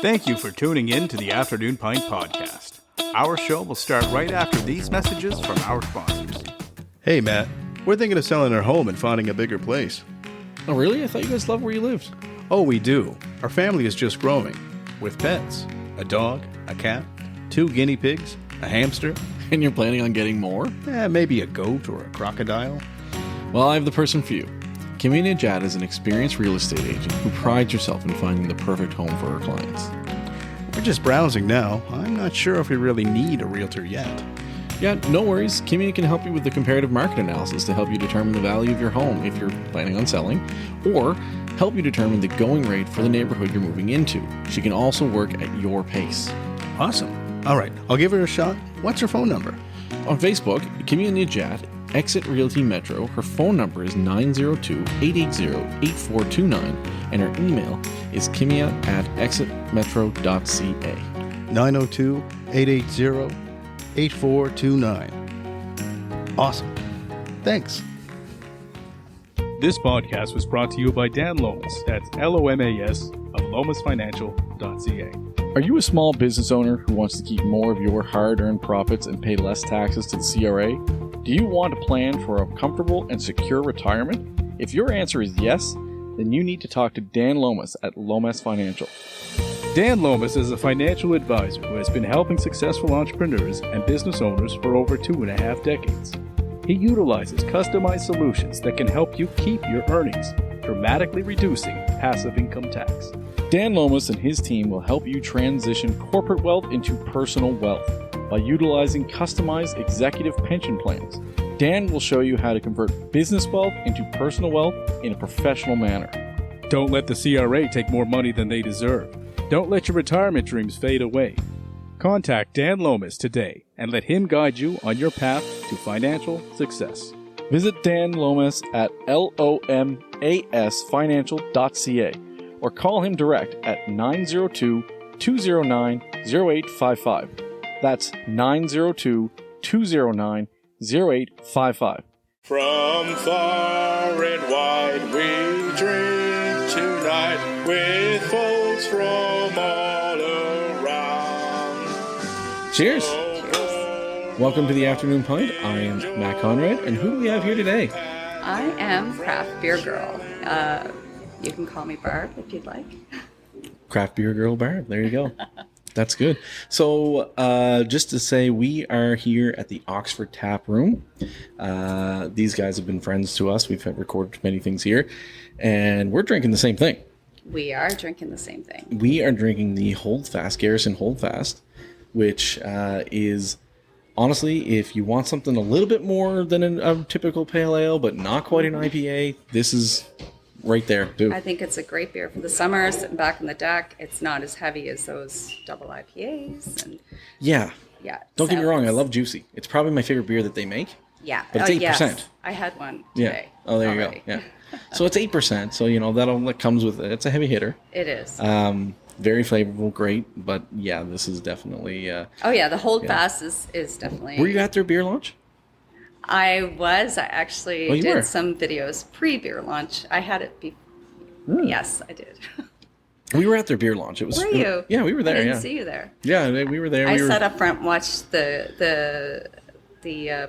Thank you for tuning in to the Afternoon Pint podcast. Our show will start right after these messages from our sponsors. Hey, Matt. We're thinking of selling our home and finding a bigger place. Oh, really? I thought you guys loved where you lived. Oh, we do. Our family is just growing. With pets. A dog, a cat, 2 guinea pigs, a hamster. And you're planning on getting more? Maybe a goat or a crocodile. Well, I have the person for you. Kimmy Najad is an experienced real estate agent who prides herself in finding the perfect home for her clients. We're just browsing now. I'm not sure if we really need a realtor yet. Yeah, no worries. Kimmy can help you with the comparative market analysis to help you determine the value of your home if you're planning on selling, or help you determine the going rate for the neighborhood you're moving into. She can also work at your pace. Awesome. All right, I'll give her a shot. What's her phone number? On Facebook, Kimmy Najad, Exit Realty Metro. Her phone number is 902-880-8429, and her email is kimia@exitmetro.ca. 902-880-8429. Awesome. Thanks. This podcast was brought to you by Dan Lomas, that's LOMAS of lomasfinancial.ca. Are you a small business owner who wants to keep more of your hard-earned profits and pay less taxes to the CRA? Do you want to plan for a comfortable and secure retirement? If your answer is yes, then you need to talk to Dan Lomas at Lomas Financial. Dan Lomas is a financial advisor who has been helping successful entrepreneurs and business owners for over 2.5 decades. He utilizes customized solutions that can help you keep your earnings, dramatically reducing passive income tax. Dan Lomas and his team will help you transition corporate wealth into personal wealth by utilizing customized executive pension plans. Dan will show you how to convert business wealth into personal wealth in a professional manner. Don't let the CRA take more money than they deserve. Don't let your retirement dreams fade away. Contact Dan Lomas today and let him guide you on your path to financial success. Visit Dan Lomas at lomasfinancial.ca or call him direct at 902-209-0855. That's 902-209-0855. From far and wide we drink tonight with folks from all around. Cheers! Welcome to the Afternoon Pint. I am Matt Conrad, and who do we have here today? I am Craft Beer Girl. You can call me Barb if you'd like. Craft Beer Girl Barb. There you go. That's good. So just to say, we are here at the Oxford Tap Room. These guys have been friends to us. We've recorded many things here, and we're drinking the same thing. We are drinking the same thing. We are drinking the Holdfast, Garrison Holdfast, which is, honestly, if you want something a little bit more than a typical pale ale, but not quite an IPA, this is right there, too. I think it's a great beer for the summer, sitting back on the deck. It's not as heavy as those double IPAs. And yeah. Don't get me wrong, I sounds- love Juicy. It's probably my favorite beer that they make. Yeah. But it's 8%. Yes. I had one today. Yeah. Oh, there already. you go. Yeah. So it's 8%. So, that comes with it. It's a heavy hitter. It is. Very flavorful, great. But yeah, this is definitely. the Holdfast is definitely. Were you at their beer launch? I was. I actually you did were? some videos pre-beer launch. I had it before. Yes, I did. We were at their beer launch. It was. Were you? Yeah, we were there. I didn't yeah. see you there. Yeah, we were there. I we were, sat up front and watched the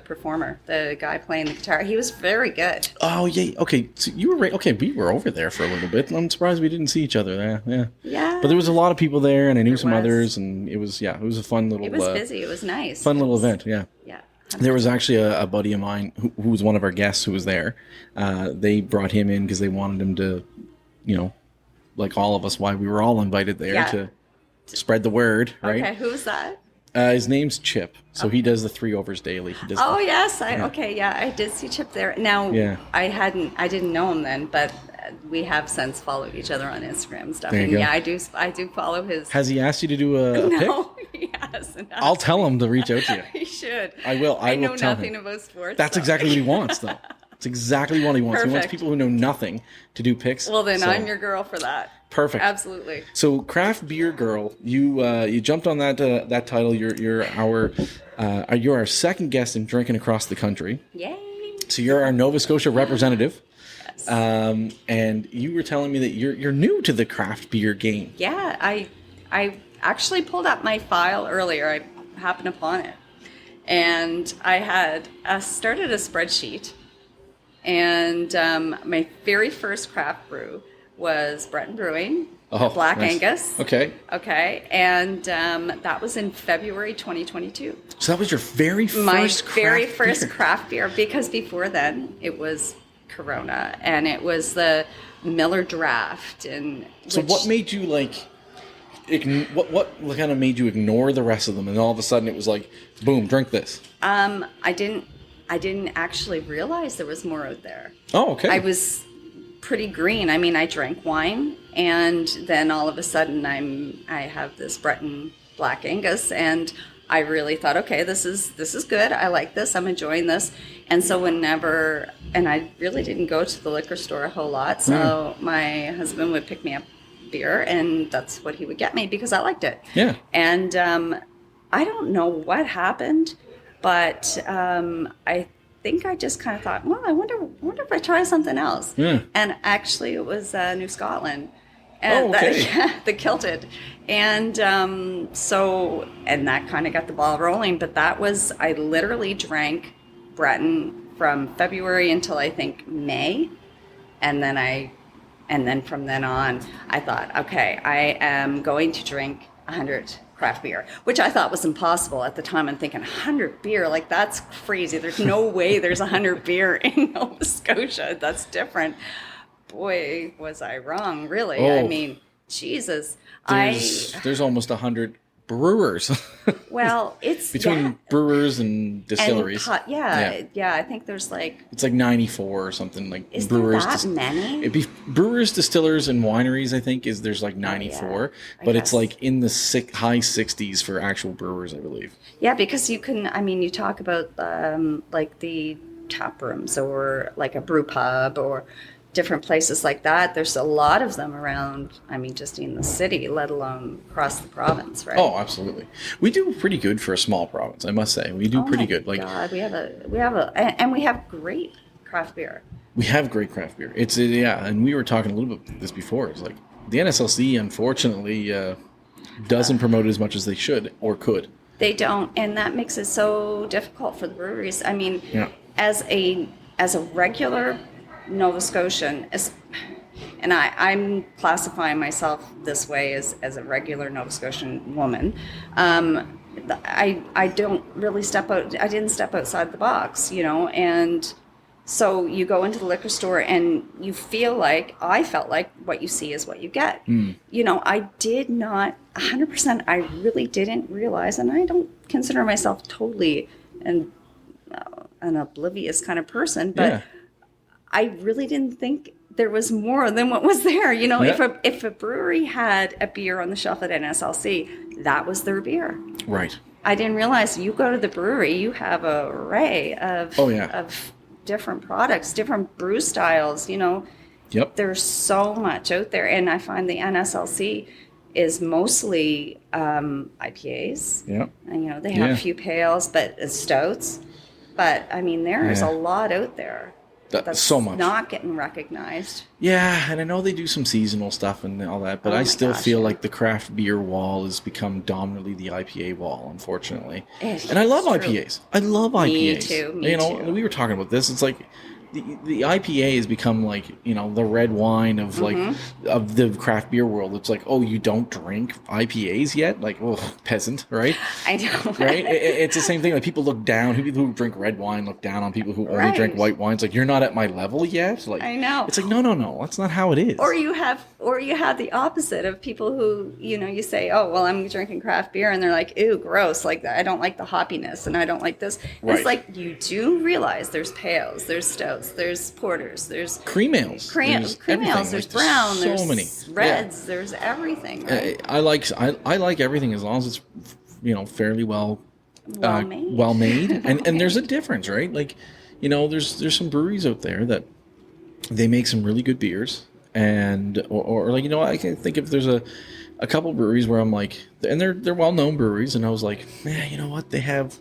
performer, the guy playing the guitar. He was very good. Oh yeah. Okay. So you were right. Okay, we were over there for a little bit. I'm surprised we didn't see each other there. Yeah. Yeah. But there was a lot of people there, and I knew There some was. others, and it was a fun little. It was busy. It was nice. Fun little event. Yeah. Yeah. There was actually a buddy of mine who was one of our guests who was there. They brought him in because they wanted him to, like all of us, why we were all invited there to spread the word, right? Okay, who's that? His name's Chip, so he does the 3 Overs Daily. He does. Oh yes, I did see Chip there. Now I didn't know him then, but we have since followed each other on Instagram and stuff. There you And go. yeah, I do follow his. Has he asked you to do a pick? No, he hasn't. I'll tell him to reach out to you. He should. I will. I will know tell nothing him. about sports. That's so- exactly what he wants, though. It's exactly what he wants. He wants Perfect. people who know nothing to do picks. Well, then So, I'm your girl for that. perfect. Absolutely. So, Craft Beer Girl, you jumped on that title. You're our second guest in Drinking Across the Country. Yay. So you're our Nova Scotia representative. Yes. And you were telling me that you're new to the craft beer game. Yeah, I actually pulled up my file earlier. I happened upon it. And I had started a spreadsheet. And my very first craft brew was Breton Brewing, Black nice. Angus. Okay. And that was in February 2022. So that was your very first craft beer, because before then it was Corona and it was the Miller Draft. And so what made you like? What kind of made you ignore the rest of them, and all of a sudden it was like, boom, drink this? I didn't actually realize there was more out there. Oh, okay. I was pretty green. I mean, I drank wine, and then all of a sudden I have this Breton Black Angus, and I really thought, okay, this is good. I like this. I'm enjoying this. And so and I really didn't go to the liquor store a whole lot. So my husband would pick me up beer, and that's what he would get me because I liked it. Yeah. And I don't know what happened, but I think I just kind of thought, well, I wonder if I try something else. Yeah. And actually, it was New Scotland. And the kilted. And so that kind of got the ball rolling. But I literally drank Breton from February until I think May. And then from then on, I thought, okay, I am going to drink 100 craft beer, which I thought was impossible at the time. I'm thinking 100 beer, like that's crazy. There's no way there's 100 beer in Nova Scotia. That's different. Boy, was I wrong, really. I mean, Jesus. There's almost 100 brewers. Well, it's between brewers and distilleries. And I think there's it's like 94 or something. Like is brewers. There that many? It'd be brewers, distillers, and wineries. I think there's like 94, but it's like in the high 60s for actual brewers, I believe. Yeah, because you can. I mean, you talk about like the tap rooms or like a brew pub or different places like that. There's a lot of them around, I mean, just in the city, let alone across the province, right? Oh, absolutely. We do pretty good for a small province, I must say. We do pretty good. Like, God, we have great craft beer. We have great craft beer. And we were talking a little bit about this before. It's like the NSLC, unfortunately, doesn't promote it as much as they should or could. They don't, and that makes it so difficult for the breweries. I mean, as a regular Nova Scotian, and I'm classifying myself this way as a regular Nova Scotian woman. I don't really step out. I didn't step outside the box, and so you go into the liquor store and you I felt like what you see is what you get. I did not 100%. I really didn't realize, and I don't consider myself totally an oblivious kind of person, but I really didn't think there was more than what was there. If a brewery had a beer on the shelf at NSLC, that was their beer. Right. I didn't realize you go to the brewery, you have an array of different products, different brew styles. Yep. There's so much out there, and I find the NSLC is mostly IPAs. Yeah. And they have a few pales, but stouts. But I mean, there's a lot out there. That's so much not getting recognized. Yeah, and I know they do some seasonal stuff and all that, but I still feel like the craft beer wall has become dominantly the IPA wall, unfortunately. And I love IPAs. I love IPAs. Me too. Me too. We were talking about this. It's like the IPA has become like the red wine of of the craft beer world. It's like, oh, you don't drink IPAs yet? Like, oh, peasant, right? I know. Right? It's the same thing. Like people look down. People who drink red wine look down on people who only drink white wines. Like, you're not at my level yet. Like, I know. It's like no. That's not how it is. Or you have the opposite of people who you say, oh, well, I'm drinking craft beer, and they're like, ew, gross. Like, I don't like the hoppiness, and I don't like this. Right. It's like, you do realize there's pales, there's stouts, there's porters, there's cream ales, cream ales, there's brown, there's there's so many reds, there's everything. Right? I like everything as long as it's fairly well made, and there's a difference, right? Like, there's some breweries out there that they make some really good beers, and or like I can think if there's a couple breweries where I'm like, and they're well known breweries, and I was like, man, you know what, they have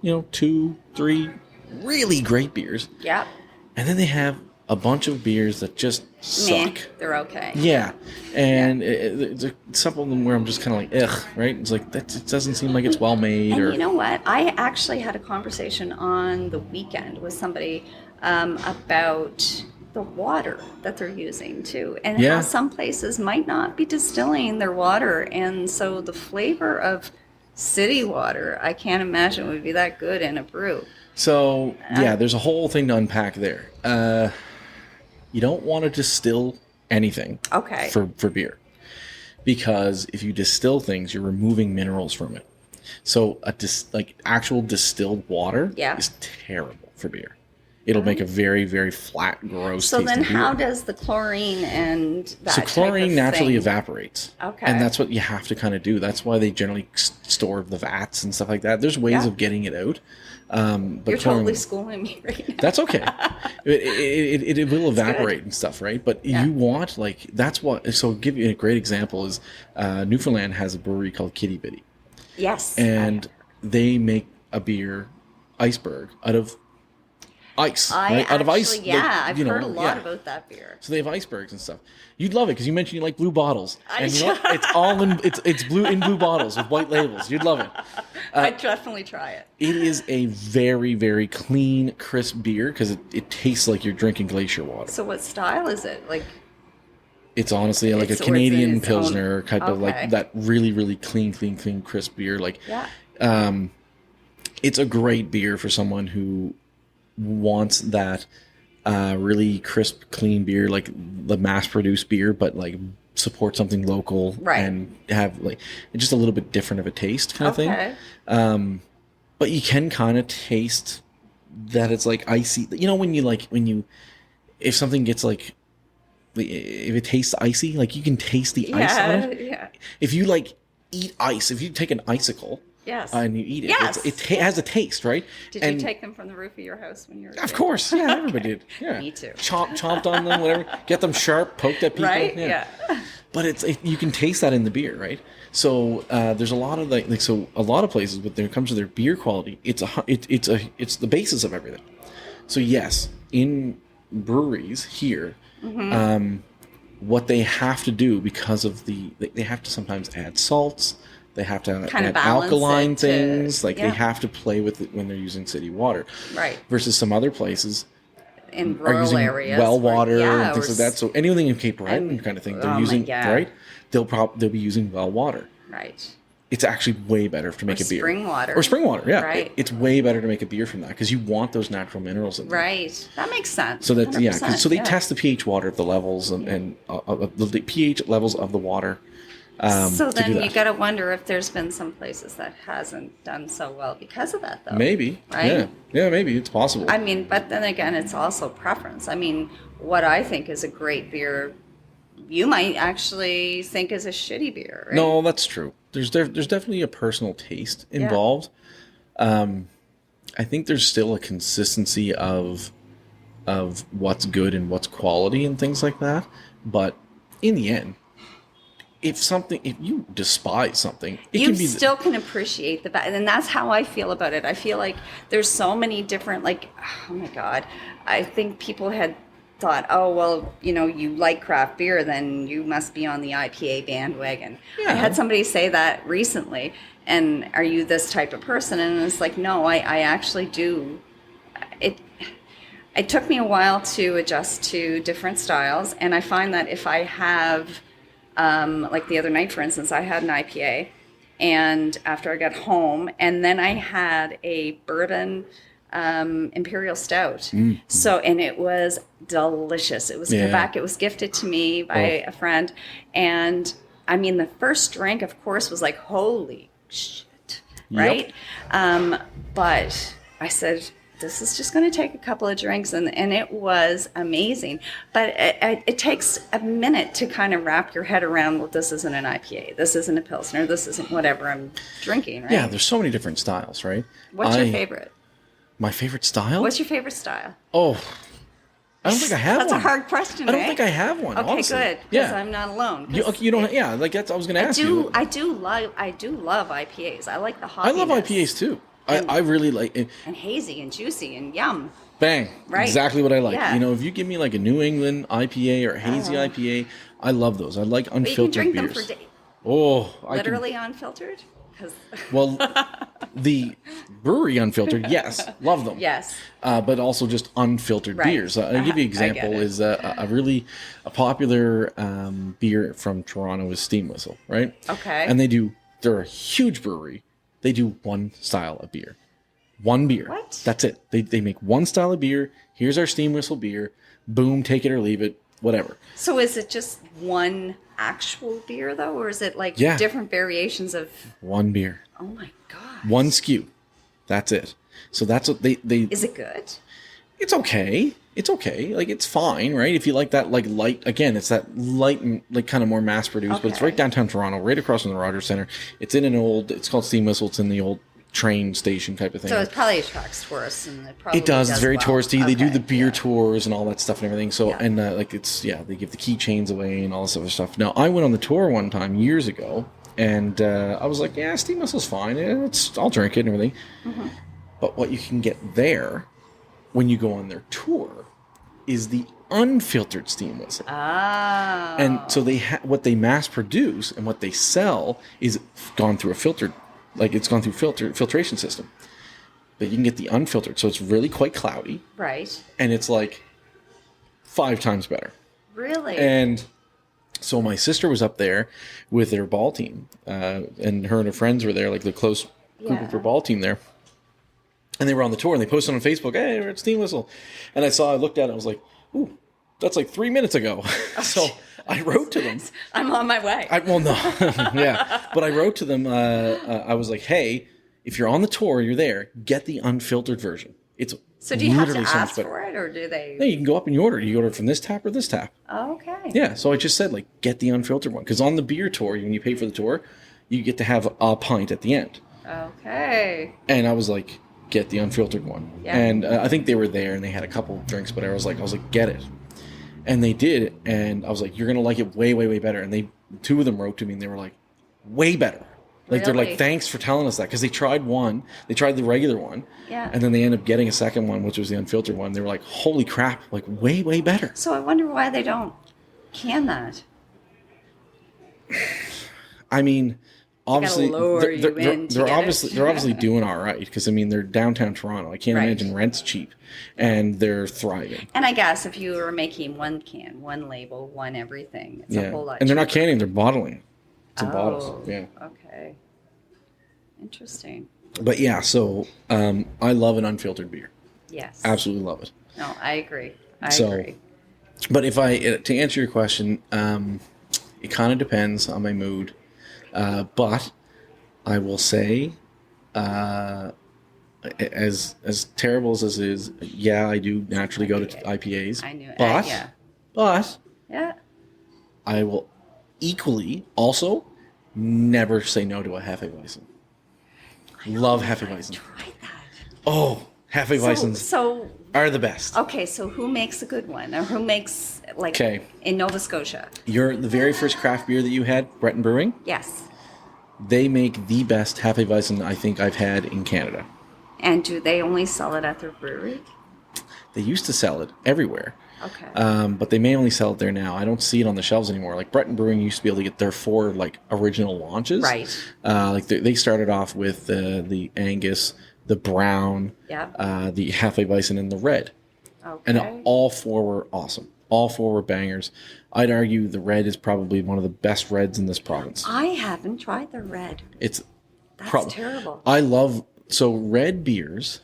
2-3 really great beers. Yeah. And then they have a bunch of beers that just suck. Meh, they're okay. Yeah, and there's some of them where I'm just kind of like, ugh, right? It's like it doesn't seem like it's well made. And or you know what? I actually had a conversation on the weekend with somebody about the water that they're using too, and how some places might not be distilling their water, and so the flavor of city water, I can't imagine would be that good in a brew. So there's a whole thing to unpack there. You don't want to distill anything for beer, because if you distill things, you're removing minerals from it. So actual distilled water is terrible for beer. It'll make a very, very flat, gross So tasting then beer. how does the chlorine and that So chlorine type of naturally thing... evaporates. Okay. And that's what you have to kind of do. That's why they generally store the vats and stuff like that. There's ways of getting it out. But You're totally schooling me right now. That's okay. It will evaporate and stuff, right? But you want, that's what... So I'll give you a great example is Newfoundland has a brewery called Kitty Bitty. Yes. And they make a beer, Iceberg, out of ice. Out of ice. I've heard a lot about that beer. So they have icebergs and stuff. You'd love it because you mentioned you like blue bottles, and you know what? It's blue in blue bottles with white labels. You'd love it. I'd definitely try it. It is a very, very clean, crisp beer because it tastes like you're drinking glacier water. So what style is it? It's honestly like a Canadian Pilsner type of like that really, really clean, crisp beer. It's a great beer for someone who wants that really crisp, clean beer, like the mass-produced beer, but support something local and have just a little bit different of a taste kind of thing. But you can kind of taste that it's icy. You know if something gets if it tastes icy, you can taste the ice on it. Yeah. If you eat ice, if you take an icicle. Yes. And you eat it. It has a taste, right? Did you take them from the roof of your house when you were Of course. Yeah, everybody did. Yeah. Me too. Chomped on them, whatever. Get them sharp, poked at people. Right? Yeah. But you can taste that in the beer, right? So there's a lot of a lot of places when it comes to their beer quality, it's the basis of everything. So yes, in breweries here, what they have to do because of they have to sometimes add salts. They have to add alkaline things. They have to play with it when they're using city water. Right. Versus some other places in rural areas, well water and things like that. So anything in Cape Breton kind of thing, they're using right. They'll be using well water. Right. It's actually way better to make a beer. Spring water. Or spring water, yeah. Right. It's way better to make a beer from that because you want those natural minerals in there. Right. That makes sense. So that so they test the pH water of the levels and the pH levels of the water. So then you got to wonder if there's been some places that hasn't done so well because of that, though. Maybe, right? Yeah, maybe it's possible. I mean, but then again, it's also preference. I mean, what I think is a great beer, you might actually think is a shitty beer. Right? No, that's true. There's definitely a personal taste involved. I think there's still a consistency of what's good and what's quality and things like that. But in the end, if you despise something, you still can appreciate the bad, and that's how I feel about it. I feel like there's so many different, oh my God, I think people had thought, oh well, you like craft beer, then you must be on the IPA bandwagon. Yeah. I had somebody say that recently, and are you this type of person? And it's like, no, I actually do. It took me a while to adjust to different styles, and I find that if I have the other night, for instance, I had an IPA, and after I got home, and then I had a bourbon imperial stout. Mm-hmm. So, and it was delicious. It was Quebec. It was gifted to me by a friend, and I mean, the first drink, of course, was like, holy shit, right? Yep. But I said, this is just going to take a couple of drinks, and it was amazing. But it takes a minute to kind of wrap your head around, well, this isn't an IPA, this isn't a Pilsner, this isn't whatever I'm drinking, right? Yeah, there's so many different styles, right? What's your favorite? My favorite style? What's your favorite style? Oh, I don't think I have That's one. a hard question, I don't think I have one, okay, honestly. Good, because I'm not alone. You don't, that's I was going to ask you. I do love IPAs. I like the hoppiness. I love IPAs, too. I really like it. And hazy and juicy and yum. Bang. Right. Exactly what I like. Yeah. You know, if you give me like a New England IPA or a hazy IPA, I love those. I like But you can unfiltered drink beers. them for days. Oh, Literally unfiltered? 'Cause Well, the brewery unfiltered, yes, love them. yes. But also just unfiltered Right. beers. I'll give you an I get example. it. Is a popular beer from Toronto is Steam Whistle, right? Okay. And they're a huge brewery. They do one style of beer. One beer. What? That's it. They make one style of beer. Here's our Steam Whistle beer. Boom, take it or leave it, whatever. So is it just one actual beer though, or is it like Yeah. different variations of? One beer. Oh my god! One SKU. That's it. So that's what they Is it good? It's okay. It's okay. Like, it's fine, right? If you like that, like, light, again, it's that light and, like, kind of more mass produced, but it's Okay. right downtown Toronto, right across from the Rogers Centre. It's it's called Steam Whistle. It's in the old train station type of thing. So it probably attracts tourists, and it probably It does. It's very well. touristy. They do Okay, the beer yeah. tours and all that stuff and everything. So, Yeah. and like, they give the keychains away and all this other stuff. Now, I went on the tour one time years ago, and I was like, yeah, Steam Whistle's fine. I'll drink it and everything. Mm-hmm. But what you can get there when you go on their tour is the unfiltered Steam Whistle. Ah. And so what they mass produce and what they sell is gone through a filtered, like, it's gone through filtration system. But you can get the unfiltered, so it's really quite cloudy, Right. and it's like 5 times better. Really. And so my sister was up there with their ball team, and her friends were there, like the close group of her ball team there. And they were on the tour, and they posted on Facebook, "Hey, we're at Steam Whistle." And I looked at it, I was like, "Ooh, that's like 3 minutes ago." So I wrote to them. I'm on my way. Well, no, yeah, but I wrote to them. I was like, "Hey, if you're on the tour, you're there. Get the unfiltered version. It's so do you have to literally so much ask better." for it, or do they? Yeah, you can go up and you order. You order from this tap or this tap. Okay. Yeah, so I just said, like, get the unfiltered one, because on the beer tour, when you pay for the tour, you get to have a pint at the end. Okay. And I was like, get the unfiltered one. Yeah. And I think they were there and they had a couple of drinks, but I was like, get it. And they did, and I was like, you're gonna like it way, way, way better. And 2 of them wrote to me and they were like, way better. Like, they're Really? like, thanks for telling us that, because they tried the regular one, Yeah. and then they ended up getting a second one, which was the unfiltered one. They were like, holy crap, like, way, way better. So I wonder why they don't can that. I mean, obviously, lure you in to they're get obviously it. they're obviously doing all right, because I mean, they're downtown Toronto. I can't Right. imagine rent's cheap, and they're thriving. And I guess if you were making one can, one label, one everything, it's a whole lot. And they're not cheaper. canning; they're bottling. It's in Oh, bottles. Yeah. Okay. Interesting. But yeah, so I love an unfiltered beer. Yes. Absolutely love it. No, I agree. I So- agree. But to answer your question, it kind of depends on my mood. But I will say, as terrible as this is, yeah, I do naturally go to IPAs. I knew it. But Yeah. but Yeah. I will equally also never say no to a Hefeweizen. Love Hefeweizen. Try that. Oh, Hefeweizens So, are the best. okay, so who makes a good one? Or who makes, like, Okay. in Nova Scotia? The very first craft beer that you had, Breton Brewing, Yes. they make the best Hefeweizen I think I've had in Canada. And do they only sell it at their brewery? They used to sell it everywhere, Okay. but they may only sell it there now. I don't see it on the shelves anymore. Like, Breton Brewing used to be able to get their 4 like original launches. Right. Like they started off with the Angus, the brown, Yeah. the Hefeweizen, and the red. Okay. And all 4 were awesome. All 4 were bangers. I'd argue the red is probably one of the best reds in this province. I haven't tried the red. It's That's terrible. I love red beers.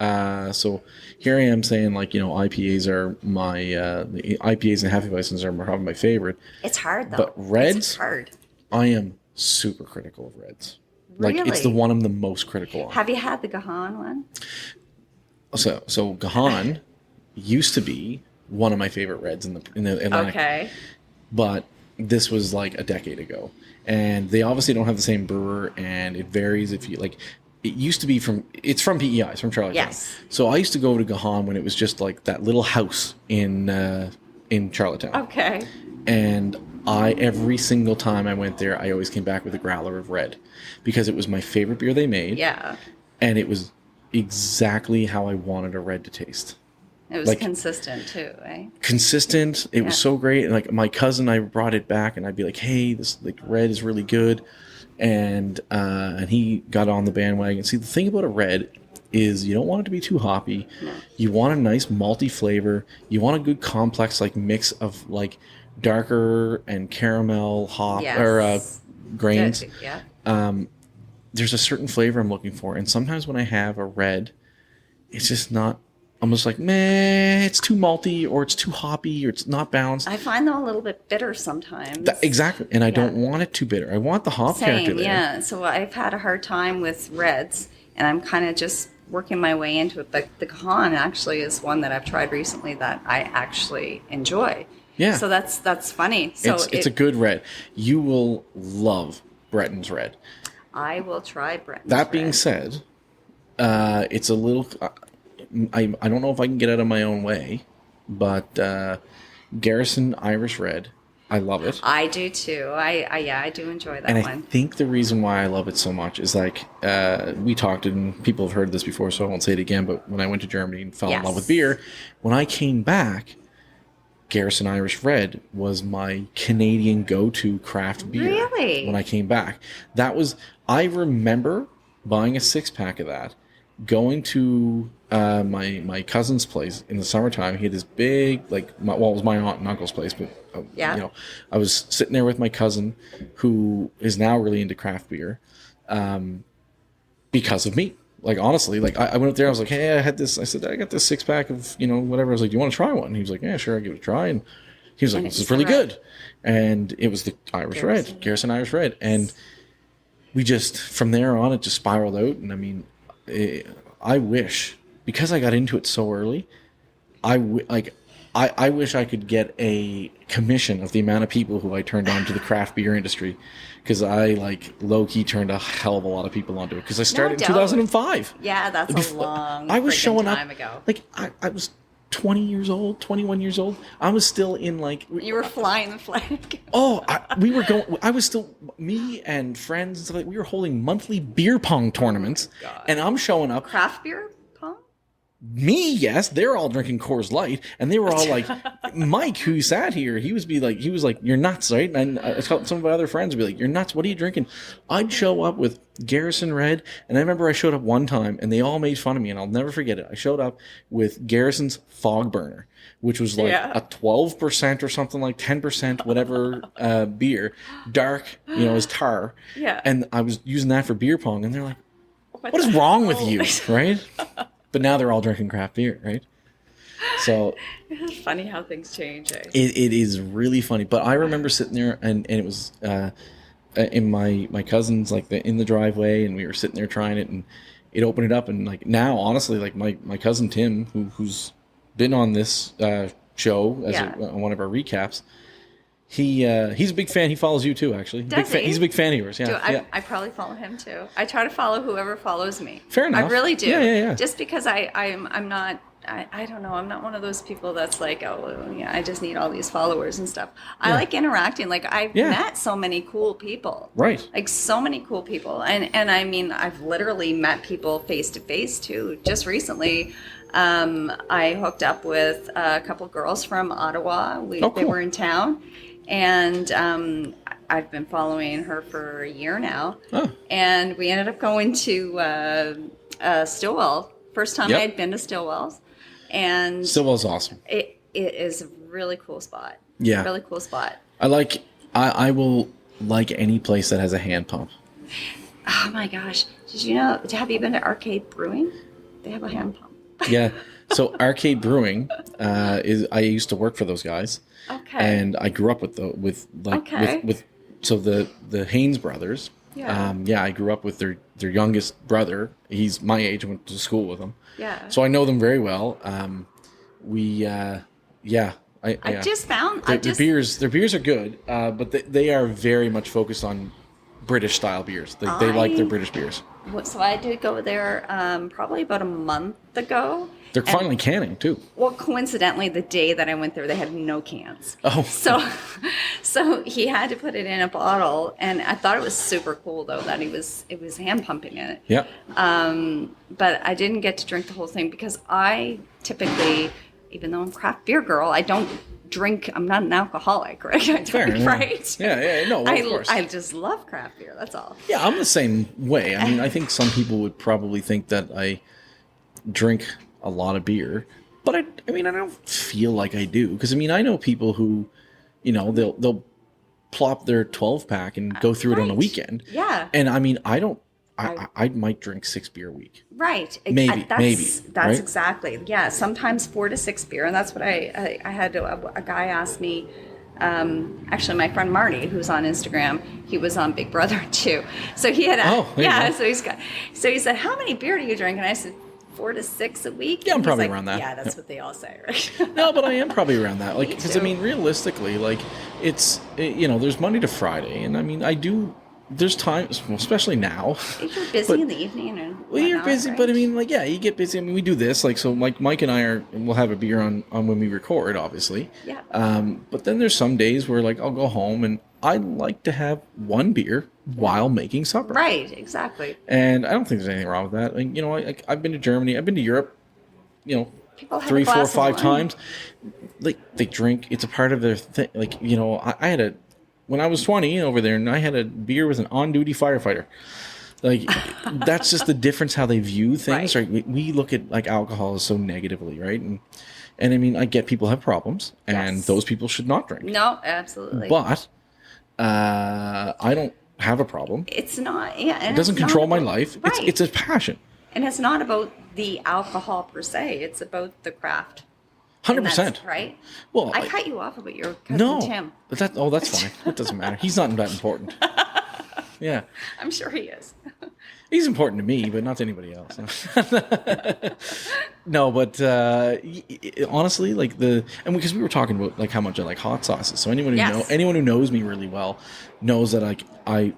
So here I am saying, like, IPAs are my the IPAs and Hefeweizens are probably my favorite. It's hard, though. But reds? It's hard. I am super critical of reds. Like, it's the Really? one I'm the most critical on. Have you had the Gahan one? So Gahan used to be one of my favorite reds in the Atlantic. Okay. But this was like a decade ago, and they obviously don't have the same brewer, and it varies if you like. It used to be it's from PEI, it's from Charlottetown. Yes. So I used to go to Gahan when it was just like that little house in Charlottetown. Okay. And every single time I went there, I always came back with a growler of red, because it was my favorite beer they made. Yeah. And it was exactly how I wanted a red to taste. It was consistent too, right? Consistent. It was so great. And like my cousin, I brought it back, and I'd be like, "Hey, this like red is really good," and he got on the bandwagon. See, the thing about a red is you don't want it to be too hoppy. No. You want a nice malty flavor. You want a good complex like mix of like darker and caramel hop or grains. Yeah. There's a certain flavor I'm looking for, and sometimes when I have a red, it's just not. I'm just like, meh, it's too malty, or it's too hoppy, or it's not balanced. I find them a little bit bitter sometimes. Exactly, and I don't want it too bitter. I want the hop character there. Yeah. So I've had a hard time with reds, and I'm kind of just working my way into it. But the Cajon actually is one that I've tried recently that I actually enjoy. Yeah. So that's funny. So it's a good red. You will love Breton's red. I will try Breton's That being said, it's a little... I don't know if I can get out of my own way, but Garrison Irish Red, I love it. I do too. I do enjoy that one. And I think the reason why I love it so much is like, we talked, and people have heard this before, so I won't say it again, but when I went to Germany and fell in love with beer, when I came back, Garrison Irish Red was my Canadian go-to craft beer. Really? When I came back. I remember buying a 6-pack of that, going to my cousin's place in the summertime. He had this big, it was my aunt and uncle's place, but I was sitting there with my cousin, who is now really into craft beer, because of me. Like, honestly, I went up there, I was like, hey, I got this 6-pack of, whatever. I was like, do you want to try one? And he was like, yeah, sure, I'll give it a try. And he was like, this is really good. And it was the Garrison Irish Red. And we just, from there on, it just spiraled out. And I mean, I wish, because I got into it so early, I wish I could get a commission of the amount of people who I turned on to the craft beer industry, because I low-key turned a hell of a lot of people onto it, because I started in 2005. Yeah, that's a long I was showing time up, ago. I was 20 years old, 21 years old. I was still in You were flying the flag. I was still, me and friends and stuff, we were holding monthly beer pong tournaments, and I'm showing up. Craft beer pong? Me, yes, they're all drinking Coors Light, and they were all like, Mike, who sat here, he was like, you're nuts, right? And I told some of my other friends would be like, you're nuts, what are you drinking? I'd show up with Garrison Red, and I remember I showed up one time, and they all made fun of me, and I'll never forget it. I showed up with Garrison's Fog Burner, which was a 12% or something, like 10%, whatever, beer, dark, as tar. Yeah. And I was using that for beer pong, and they're like, what is wrong with you, right? But now they're all drinking craft beer, right? So it's funny how things change. Eh? It is really funny. But I remember sitting there, and it was in my cousin's in the driveway, and we were sitting there trying it, and it opened it up, and now honestly, my cousin Tim, who's been on this show as one of our recaps. He's a big fan. He follows you too, actually. He's a big fan of yours. Yeah. I probably follow him too. I try to follow whoever follows me. Fair enough. I really do. Yeah. Just because I'm not. I don't know. I'm not one of those people that's like, oh, yeah, I just need all these followers and stuff. I like interacting. I've met so many cool people. Right. So many cool people. And I mean, I've literally met people face to face too. Just recently, I hooked up with a couple girls from Ottawa. Cool. They were in town. And I've been following her for a year now. Oh. And we ended up going to Stillwell. First time I had been to Stillwell's. And Stillwell's awesome. It is a really cool spot. Yeah. Really cool spot. I will like any place that has a hand pump. Oh my gosh. Did you know, have you been to Arcade Brewing? They have a hand pump. Yeah. So Arcade Brewing I used to work for those guys. Okay. And I grew up with the Haynes brothers. Yeah. I grew up with their youngest brother. He's my age. I went to school with him. Yeah. So I know them very well. I just found their beers are good, but they are very much focused on British style beers. They like their British beers. So I did go there probably about a month ago. They're finally canning too. Well, coincidentally, the day that I went there, they had no cans. Oh. So he had to put it in a bottle, and I thought it was super cool though that it was hand pumping in it. Yeah. But I didn't get to drink the whole thing because I typically even though I'm a craft beer girl, I don't drink. I'm not an alcoholic, right? Fair, yeah. Right? Yeah, no, well, of course. I just love craft beer. That's all. Yeah, I'm the same way. I mean, I think some people would probably think that I drink a lot of beer, but I mean, I don't feel like I do, because I mean, I know people who, you know, they'll plop their 12-pack and go through it on a weekend. Yeah. And I mean, I might drink 6 beer a week. Right. Maybe. That's right? exactly. Yeah. Sometimes 4 to 6 beer. And that's what I had a guy ask me, actually my friend Marty, who's on Instagram, he was on Big Brother too. So he had, so he said, how many beer do you drink? And I said, 4 to 6 a week. Yeah, I'm probably like, around that. Yeah, that's what they all say, right? No, but I am probably around that. Like, because I too. mean, realistically, like, it's, you know, there's Monday to Friday, and I mean, there's times, well, especially now. If you're busy in the evening and well, you're busy, right? but I mean, like, yeah, you get busy. I mean, we do this, like, so like Mike and I we'll have a beer on when we record, obviously. Yeah. But then there's some days where, like, I'll go home and I like to have one beer while making supper. Right, exactly. And I don't think there's anything wrong with that. Like, you know, I've been to Germany, I've been to Europe, you know, People have 3, a 4, glass of 5 wine. times. Like, they drink. It's a part of their thing. Like, you know, I had when I was 20 over there, and I had a beer with an on-duty firefighter. Like, that's just the difference how they view things, right? We look at, like, alcohol so negatively, right? And I mean, I get people have problems, and Yes. those people should not drink. No, absolutely. But I don't have a problem. It's not, yeah. And It doesn't it's not control my about- life. Right. It's a passion. And it's not about the alcohol per se. It's about the craft. 100%. And that's- Right? Well, I cut you off about your cousin no, Tim. but that's fine. It doesn't matter. He's not that important. Yeah, I'm sure he is. he's important to me, but not to anybody else. No, but honestly, like and because we were talking about like how much I like hot sauces. So anyone who knows me really well knows that like I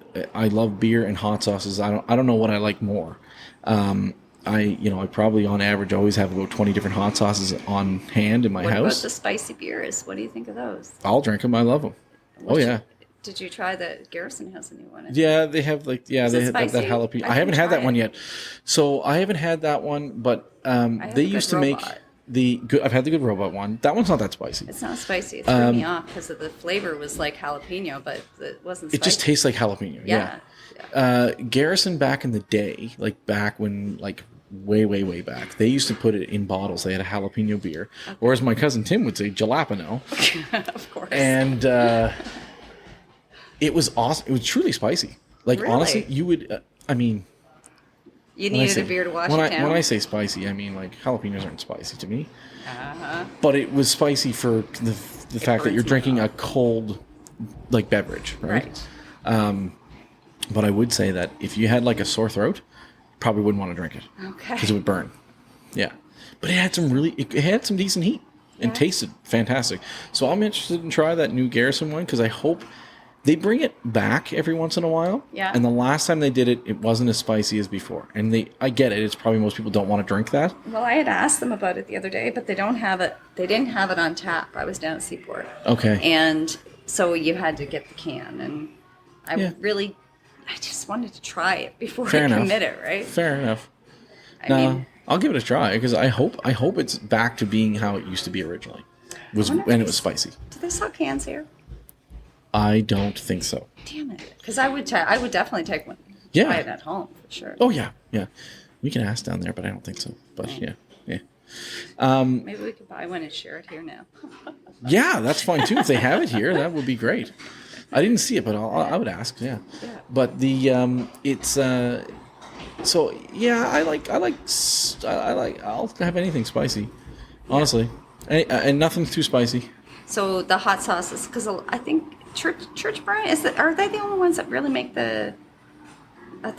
love beer and hot sauces. I don't know what I like more. I probably on average always have about 20 different hot sauces on hand in my What about house. the spicy beers? What do you think of those? I'll drink them. I love them. Oh yeah. Did you try the Garrison has a new one? Yeah, they have like they have that spicy? jalapeno. I I haven't can had that try one it. yet. So I haven't had that one, but have they a used good to make robot. the good. I've had the good robot one. That one's not that spicy. It's not spicy. It threw me off because of the flavor was like jalapeno, but it wasn't spicy. It just tastes like jalapeno. Yeah. Garrison back in the day, like back when like way back, they used to put it in bottles. They had a jalapeno beer, or as my cousin Tim would say, jalapeno. Of course. And it was awesome. It was truly spicy. Like Really? honestly, you would. I mean. You When I needed say- a beer to wash when it I, down? When I say spicy, I mean like jalapenos aren't spicy to me. Uh-huh. But it was spicy for the fact that you're burns my drinking a mouth. cold like beverage, right? Right. But I would say that if you had like a sore throat, you probably wouldn't want to drink it Okay. because it would burn. Yeah, but it had some decent heat and Yeah. tasted fantastic. So I'm interested in try that new Garrison one because I hope they bring it back every once in a while. Yeah. And the last time they did it, it wasn't as spicy as before. And I get it. It's probably most people don't want to drink that. Well, I had asked them about it the other day, but they don't have it. They didn't have it on tap. I was down at Seaport. Okay. And so you had to get the can. And I Yeah. I just wanted to try it before Fair I enough. commit it, right? Fair enough. I No, mean, I'll give it a try because I hope it's back to being how it used to be originally. wonder if When it they- was spicy. do they sell cans here? I don't think so. Damn it. Because I would definitely take one. Yeah. Try it at home, for sure. Oh yeah. We can ask down there, but I don't think so. But yeah. Maybe we could buy one and share it here now. Yeah, that's fine too. If they have it here, that would be great. I didn't see it, but I would ask. Yeah. Yeah. But it's so yeah. I'll have anything spicy, honestly, and nothing too spicy. So the hot sauces, because I think Church Brewing are they the only ones that really make the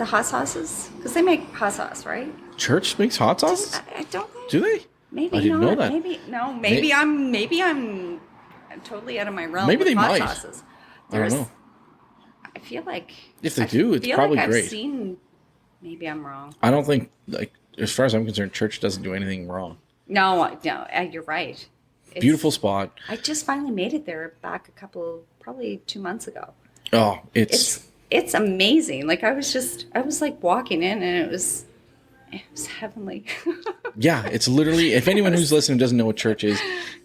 hot sauces? Because they make hot sauce, right? Church makes hot sauces? I don't think. Do they? Maybe I didn't not. know that. Maybe no. Maybe I'm totally out of my realm. Maybe with they hot might. sauces. I don't know. I feel like If they do, it's feel probably like great. I've seen. Maybe I'm wrong. I don't think, like, as far as I'm concerned, Church doesn't do anything wrong. No, you're right. It's- Beautiful spot. I just finally made it there back probably 2 months ago. Oh, it's It's amazing. Like I was like walking in and it was heavenly. Yeah, it's literally, if anyone who's listening doesn't know what church is,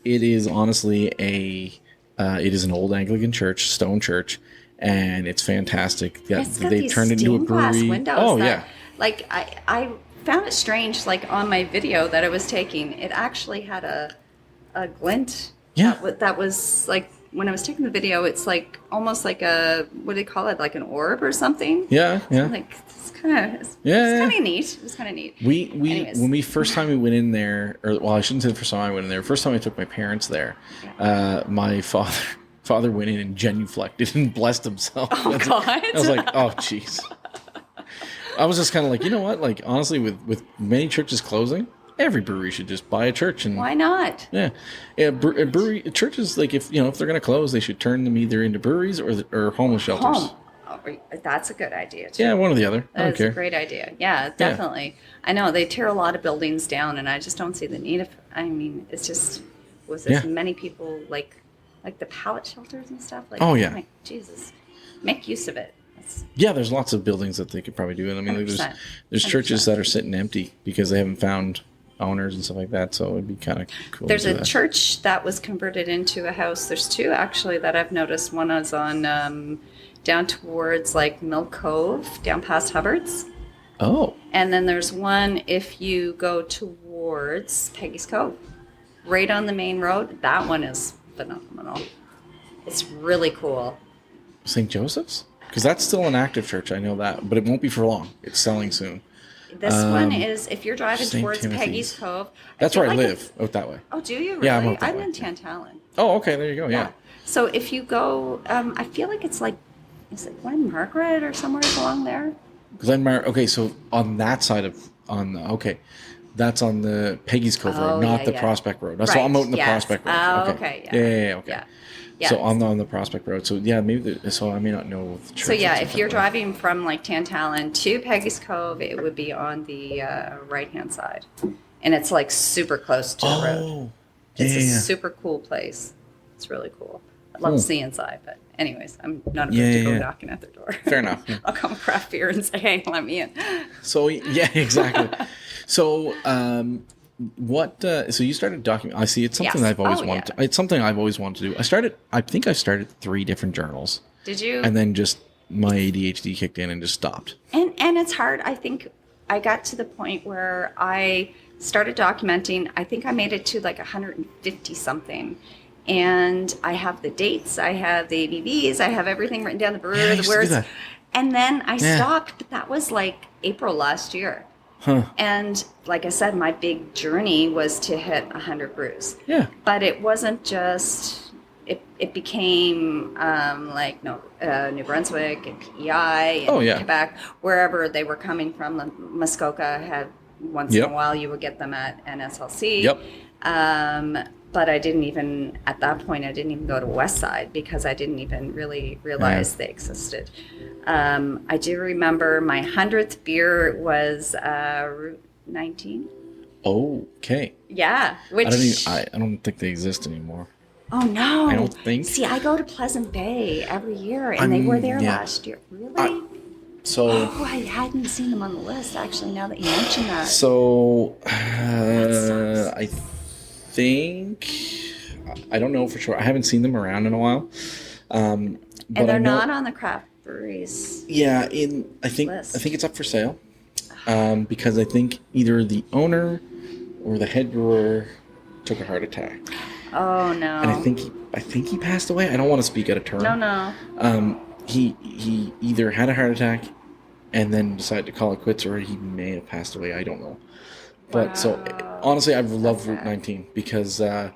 it is honestly it is an old Anglican church, stone church, and it's fantastic. Yeah, It's got they these turned it into a stained glass brewery. windows. Oh, that, yeah. Like I found it strange. Like on my video that I was taking, it actually had a glint. Yeah. That was like when I was taking the video. It's like almost like a, what do they call it? Like an orb or something. Yeah, yeah. Like it's kind of neat. It was kind of neat. We Anyways. when we first time we went in there, or well, I shouldn't say the first time I went in there. First time I took my parents there, my father went in and genuflected and blessed himself. Oh God! I was like, oh jeez. I was just kind of like, you know what? Like honestly, with many churches closing, every brewery should just buy a church and Why not? yeah. Brewery churches, like if they're going to close, they should turn them either into breweries or homeless shelters. Home. Oh, that's a good idea too. Yeah, one or the other. I don't That's care. a great idea. Yeah, definitely. I know they tear a lot of buildings down, and I just don't see the need of. I mean, it's just as many people like the pallet shelters and stuff. Like, oh yeah, like, Jesus, make use of it. Yeah, there's lots of buildings that they could probably do it. I mean, like, there's 100%. churches that are sitting empty because they haven't found owners and stuff like that. So it'd be kind of cool. There's to do a that. church that was converted into a house. There's two actually that I've noticed. One is on down towards like Mill Cove, down past Hubbard's. Oh, And then there's one if you go towards Peggy's Cove, right on the main road. That one is phenomenal. It's really cool. St. Joseph's? Because that's still an active church. I know that, but it won't be for long. It's selling soon. This one is if you're driving St. towards Timothy's. Peggy's Cove. That's feel where I like live, out that way. Oh, do you really? Yeah, I'm out that I'm way. in Tantallon. Oh, okay. There you go. Yeah. So if you go, I feel like it's like, is it Glen Margaret or somewhere along there? Okay, so on that side of that's on the Peggy's Cove Road, not the Prospect Road. So I'm out in the Prospect Road. Oh, okay. okay. Okay. Yeah. Yeah. So on the Prospect Road. So yeah, maybe. So I may not know. The church So yeah, that's if up you're that way. driving from like Tantallon to Peggy's Cove, it would be on the right-hand side, and it's like super close to the road. It's a super cool place. It's really cool. I'd love to see inside, but anyways, I'm not about to go knocking at their door. Fair enough. I'll come with craft beer and say, "Hey, let me in." So yeah, exactly. So so you started documenting. I see. It's something Yes. I've always Oh, wanted. yeah. It's something I've always wanted to do. I think I started 3 different journals, Did you? and then just my ADHD kicked in and just stopped. And it's hard. I think I got to the point where I started documenting. I think I made it to like 150 something. And I have the dates, I have the ABVs, I have everything written down, the brewer, Yeah, I the used to do words. that. And then I stopped, but that was like April last year. And like I said, my big journey was to hit 100 brews. Yeah. But it wasn't just, it became like New Brunswick and PEI and Quebec, wherever they were coming from. Muskoka had once in a while, you would get them at NSLC. Yep. But I didn't even, at that point, I didn't even go to West Side because I didn't even really realize they existed. I do remember my 100th beer was Route 19. Okay. Yeah. Which, I don't think they exist anymore. oh, no. I don't think. See, I go to Pleasant Bay every year, and they were there last year. Really? So Oh, I hadn't seen them on the list, actually, now that you mention that. So sucks. I think I don't know for sure. I haven't seen them around in a while. But And they're I know, not on the craft breweries. Yeah, I think list. it's up for sale. Because I think either the owner or the head brewer took a heart attack. Oh, no. And I think he passed away. I don't want to speak out of turn. No. He either had a heart attack and then decided to call it quits, or he may have passed away. I don't know. But so honestly, I've loved Route 19 because Yeah,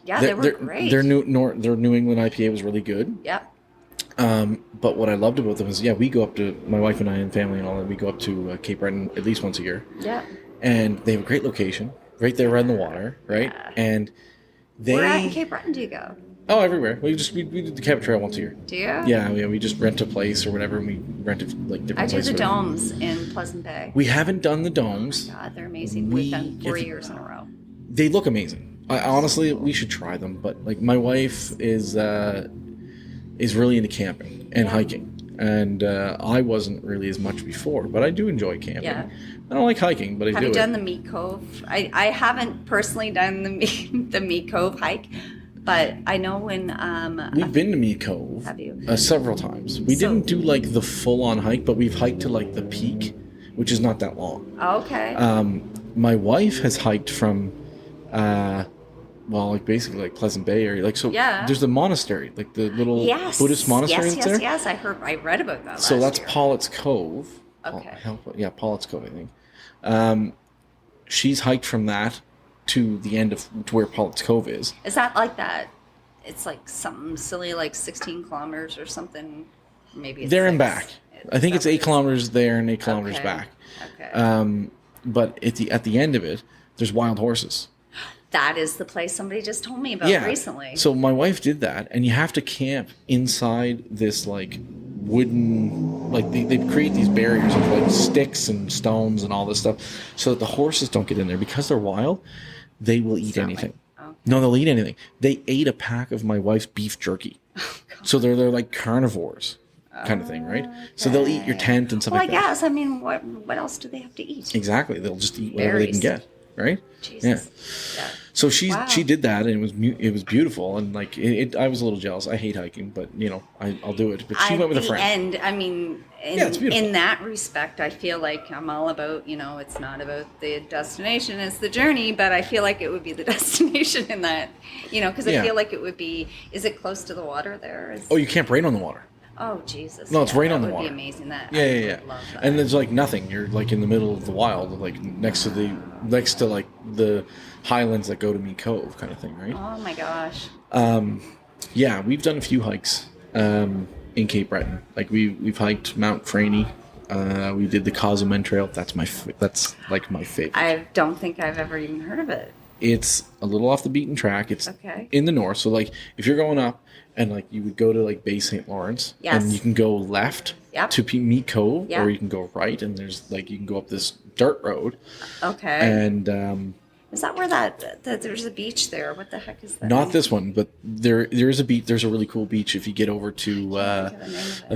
they were great. Their New England IPA was really good. Yep. But what I loved about them is, we go up to, my wife and I and family and all that, we go up to Cape Breton at least once a year. Yeah. And they have a great location right there around the water, right? Yeah. And Where at in Cape Breton do you go? Oh, everywhere. We do the Cabot Trail once a year. Do you? Yeah, we just rent a place or whatever, and we rent it like different I do places. the domes in Pleasant Bay. We haven't done the domes. God, they're amazing. We've done 4 years in a row. They look amazing. Honestly, we should try them. But like, my wife is really into camping and hiking, and I wasn't really as much before, but I do enjoy camping. Yeah. I don't like hiking, but I Have do you it. done the Meat Cove? I haven't personally done the Meat Cove hike, but I know when We've been to Meat Cove. Have you? Several times. We didn't do like the full-on hike, but we've hiked to like the peak, which is not that long. Okay. My wife has hiked from, like basically like Pleasant Bay area. Like, so there's the monastery, like the little Buddhist monastery that's there. Yes, I read about that So that's year. Pollett's Cove. Okay. Pollett's Cove, I think. She's hiked from that to the end of to where Pollett's Cove is. Is that like that? It's like something silly, like 16 kilometers or something. Maybe it's there 6. and back. I think it's 8 kilometers there and 8 kilometers back. Okay. But at the end of it, there's wild horses. That is the place somebody just told me about recently. So my wife did that, and you have to camp inside this like wooden, like they create these barriers of like sticks and stones and all this stuff, so that the horses don't get in there because they're wild. They will eat anything. No, they'll eat anything. They ate a pack of my wife's beef jerky. So they're like carnivores. Kind of thing, right? Okay. So they'll eat your tent and stuff like that. Well, I guess. I mean, what else do they have to eat? Exactly. They'll just eat whatever they can get, right? Jesus. Yeah. So she did that, and it was beautiful, and like I was a little jealous. I hate hiking, but I'll do it. But she went with a friend. And I mean, in that respect, I feel like I'm all about it's not about the destination, it's the journey. But I feel like it would be the destination in that, because I feel like it would be. Is it close to the water there? You camp right on the water. Oh Jesus! No, it's right on the water. water. That would be amazing. That Yeah. Love that. And there's like nothing. You're like in the middle of the wild, like next to like the highlands that go to Meat Cove, kind of thing, right? Oh my gosh. Yeah, we've done a few hikes in Cape Breton. Like we've hiked Mount Franey. We did the Cozumel Trail. That's like my favorite. I don't think I've ever even heard of it. It's a little off the beaten track. It's okay. In the north. So like if you're going up and like you would go to like Bay St. Lawrence, and you can go left to Meat Cove, or you can go right, and there's like you can go up this dirt road. Okay. And is that where that there's a beach there? What the heck is that? Not this one, but there is a beach. There's a really cool beach if you get over to. I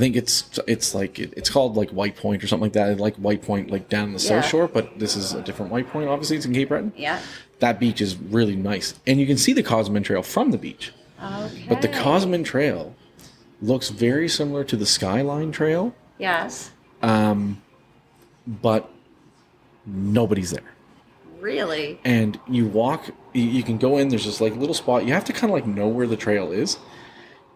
think it's called like White Point or something like that. Like White Point, like down in the South Shore, but this is a different White Point. Obviously, it's in Cape Breton. Yeah. That beach is really nice, and you can see the Cozumel Trail from the beach. Okay. But the Cozumel Trail looks very similar to the Skyline Trail. Yes. But nobody's there. Really? And you walk, you can go in, there's this like little spot. You have to kind of like know where the trail is.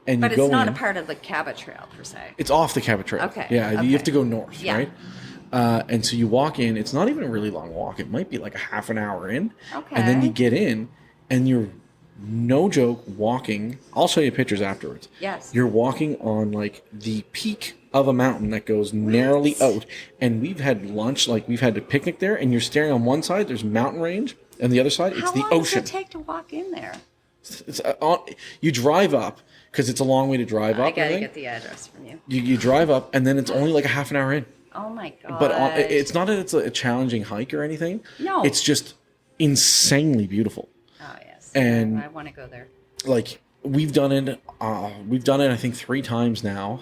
And but you go it's not in. a part of the Cabot Trail per se. It's off the Cabot Trail. Okay. Yeah, you have to go north, right? And so you walk in. It's not even a really long walk. It might be like a half an hour in. Okay. And then you get in, and you're, no joke, walking. I'll show you pictures afterwards. Yes. You're walking on like the peak of a mountain that goes narrowly out. And we've had lunch, like we've had a picnic there, and you're staring on one side, there's mountain range, and the other side, it's the ocean. How long does it take to walk in there? You drive up, because it's a long way to drive up. I gotta get the address from you. You drive up, and then it's only like a half an hour in. Oh my god! But it's not that it's a challenging hike or anything. No. It's just insanely beautiful. Oh yes. And I want to go there. Like we've done it. I think 3 times now.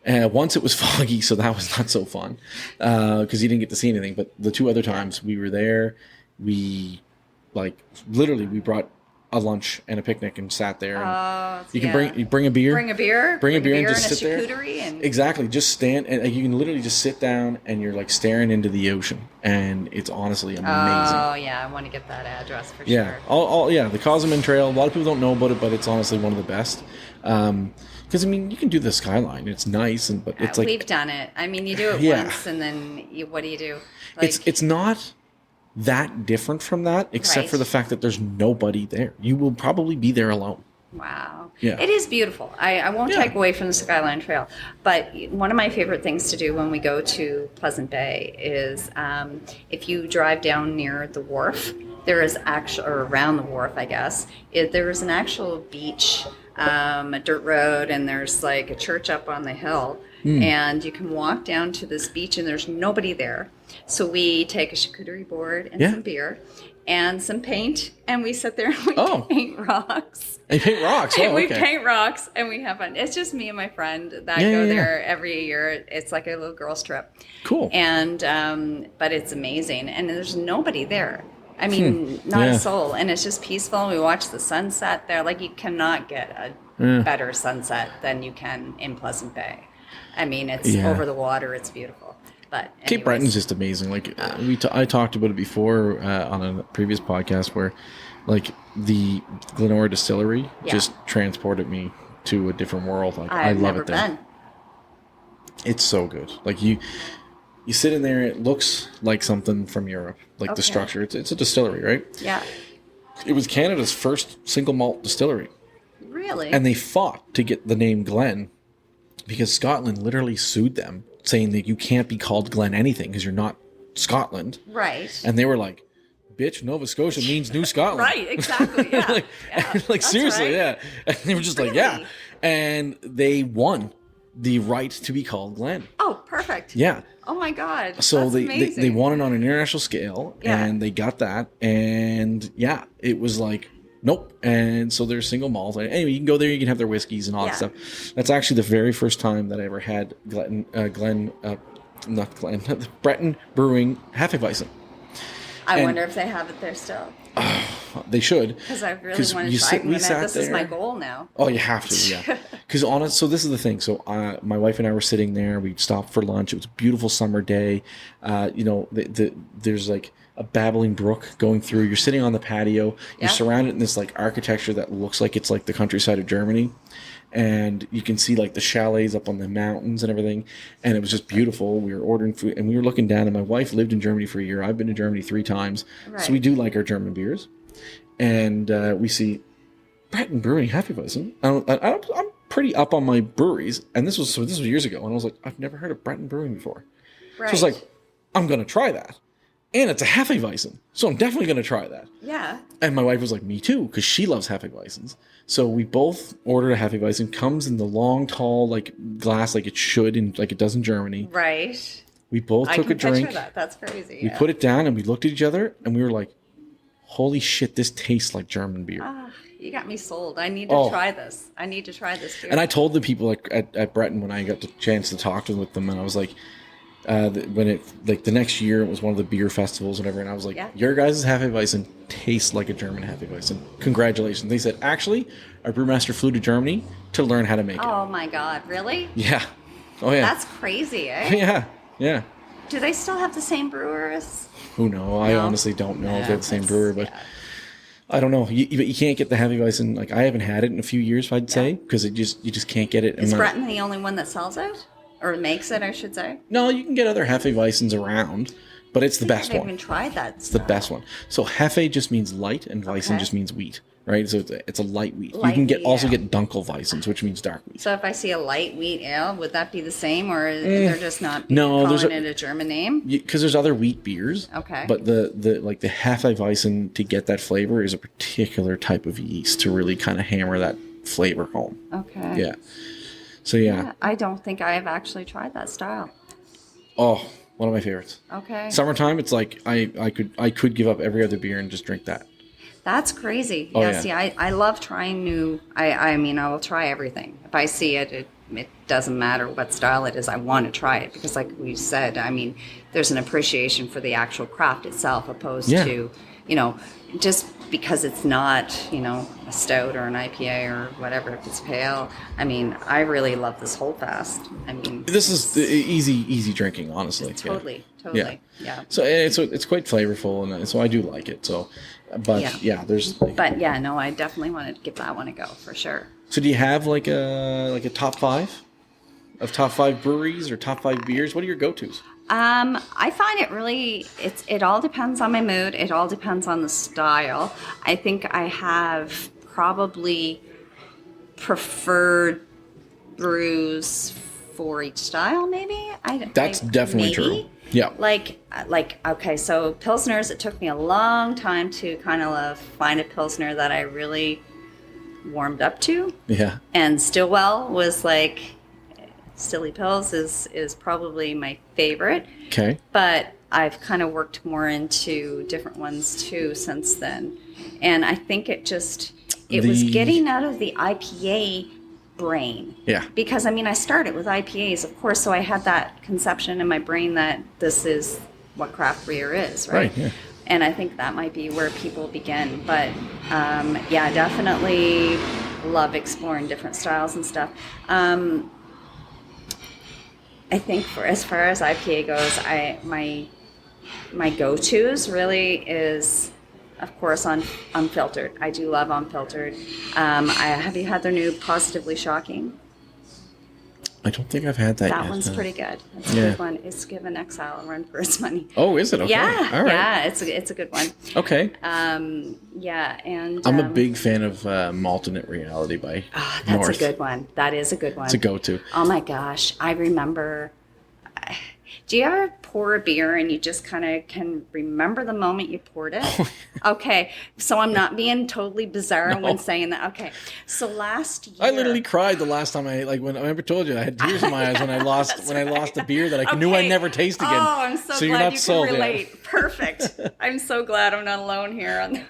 And once it was foggy, so that was not so fun because you didn't get to see anything. But the 2 other times we were there, we brought a lunch and a picnic and sat there. And you can bring a beer. Bring a beer and just sit there. And Exactly. Just stand and you can literally just sit down and you're like staring into the ocean, and it's honestly amazing. Oh yeah, I want to get that address for sure. The Cozumel Trail. A lot of people don't know about it, but it's honestly one of the best. Because I mean, you can do the Skyline. It's nice, but it's like we've done it. I mean, you do it once, and then what do you do? It's not that different from that, except for the fact that there's nobody there. You will probably be there alone. Wow. Yeah. It is beautiful. I won't take away from the Skyline Trail, but one of my favorite things to do when we go to Pleasant Bay is if you drive down near the wharf, there is or around the wharf, I guess, there is an actual beach, a dirt road, and there's like a church up on the hill. And you can walk down to this beach and there's nobody there. So we take a charcuterie board and some beer, and some paint, and we sit there and we paint rocks. And paint rocks. Oh, we okay. paint rocks and we have fun. It's just me and my friend that go there every year. It's like a little girls' trip. Cool. And but it's amazing, and there's nobody there. I mean, not a soul, and it's just peaceful. We watch the sunset there. Like, you cannot get a better sunset than you can in Pleasant Bay. I mean, it's over the water. It's beautiful. But anyways. Cape Breton's just amazing. Like I talked about it before on a previous podcast where, like, the Glenora Distillery just transported me to a different world. Like, I love it there. Been. It's so good. Like, you sit in there, it looks like something from Europe. Like the structure. It's a distillery, right? Yeah. It was Canada's first single malt distillery. Really? And they fought to get the name Glen because Scotland literally sued them, saying that you can't be called Glen anything because you're not Scotland. Right. And they were like, bitch, Nova Scotia means New Scotland. Right, exactly, yeah. like seriously, right. yeah. And they were just Really? like, yeah. And they won the right to be called Glen. Oh, perfect. Yeah. Oh my God. So That's amazing. they won it on an international scale, and they got that. And yeah, it was like, nope. And so there's single malt. Anyway, you can go there, you can have their whiskeys and all that stuff. That's actually the very first time that I ever had Breton Brewing Hefeweizen. I wonder if they have it there still. They should. Because I really want to try it. This is my goal now. Oh, you have to, yeah. Because so this is the thing. So my wife and I were sitting there. We stopped for lunch. It was a beautiful summer day. There's like a babbling brook going through. You're sitting on the patio. You're surrounded in this like architecture that looks like it's like the countryside of Germany. And you can see like the chalets up on the mountains and everything. And it was just beautiful. We were ordering food and we were looking down, and my wife lived in Germany for a year. I've been to Germany 3 times. Right. So we do like our German beers. And we see Breton Brewing Hefeweizen. I'm pretty up on my breweries. And this was years ago. And I was like, I've never heard of Breton Brewing before. Right. So I was like, I'm going to try that. And it's a Hefeweizen. So I'm definitely going to try that. Yeah. And my wife was like, me too, because she loves Hefeweizens. So we both ordered a Hefeweizen. Comes in the long, tall, like glass, like it should, like it does in Germany. Right. We both took a drink. That. That's crazy. We put it down and we looked at each other and we were like, holy shit, this tastes like German beer. You got me sold. I need to try this. I need to try this too. And I told the people at Breton when I got the chance to talk with them, and I was like, when it like the next year it was one of the beer festivals and whatever, and I was like, your guys' Hefeweizen tastes like a German Hefeweizen. Congratulations. They said, actually, our brewmaster flew to Germany to learn how to make it. Oh my God, really? Yeah. Oh yeah. That's crazy, eh? Yeah. Yeah. Do they still have the same brewers? Who knows? I honestly don't know if they're the same brewer, but I don't know. But you can't get the Hefeweizen. Like, I haven't had it in a few years, I'd say, because you just can't get it. Is Breton the only one that sells it? Or makes it, I should say? No, you can get other Hefeweizens around, but it's the best one. I haven't even tried that. It's the best one. So Hefe just means light, and Weizen just means wheat, right? So it's a light wheat. You can also get Dunkelweizens, which means dark wheat. So if I see a light wheat ale, would that be the same, or they're just not calling it a German name? Because there's other wheat beers. Okay. But the Hefeweizen, to get that flavor, is a particular type of yeast to really kind of hammer that flavor home. Okay. Yeah. So yeah. I don't think I have actually tried that style. Oh, one of my favorites. Okay. Summertime, it's like I could give up every other beer and just drink that. That's crazy. Oh, See, I love trying new. I mean, I will try everything. If I see it, it doesn't matter what style it is. I want to try it because, like we said, I mean, there's an appreciation for the actual craft itself, opposed to, just because it's not, a stout or an IPA or whatever, if it's pale. I mean, I really love this Holdfast. I mean, this is easy drinking, honestly. Totally. Yeah. So it's quite flavorful, and so I do like it. So, but there's. I definitely want to give that one a go for sure. So do you have like a top 5 of top 5 breweries or top 5 beers? What are your go-tos? I find it really, it all depends on my mood. It all depends on the style. I think I have probably preferred brews for each style, maybe. That's definitely true. Yeah. Like, okay, so Pilsners, it took me a long time to kind of find a Pilsner that I really warmed up to. Yeah. And Stillwell was like, Silly Pills is probably my favorite. Okay. But I've kind of worked more into different ones too since then. And I think it was getting out of the IPA brain. Yeah. Because, I mean, I started with IPAs, of course, so I had that conception in my brain that this is what craft beer is, right? Right, yeah. And I think that might be where people begin. But, yeah, definitely love exploring different styles and stuff. I think as far as IPA goes, my go-tos really is, of course, unfiltered. I do love unfiltered. Have you had their new Positively Shocking? I don't think I've had that yet. That one's pretty good. It's a good one. It's given Exile a run for its money. Oh, is it? Okay. Yeah, all right. yeah, it's a good one. Okay. Yeah, and I'm a big fan of Alternate Reality by that's North. a good one. That is a good one. It's a go-to. Oh my gosh, I remember. Do you ever pour a beer and you just kind of can remember the moment you poured it? Okay, so I'm not being totally bizarre when saying that. Okay, so last year I literally cried the last time when I remember told you I had tears in my eyes when I lost a beer that I knew I never taste again. Oh, I'm so you're glad not you sold can yet. relate. Perfect. I'm so glad I'm not alone here.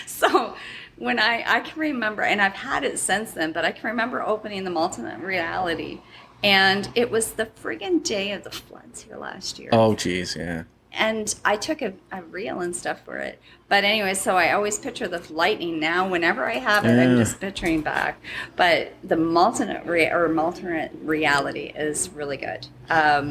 So when I can remember, and I've had it since then, but I can remember opening the Alternate Reality. And it was the friggin' day of the floods here last year. Oh, geez, yeah. And I took a reel and stuff for it. But anyway, so I always picture the lightning now. Whenever I have it, I'm just picturing back. But the alternate reality is really good. I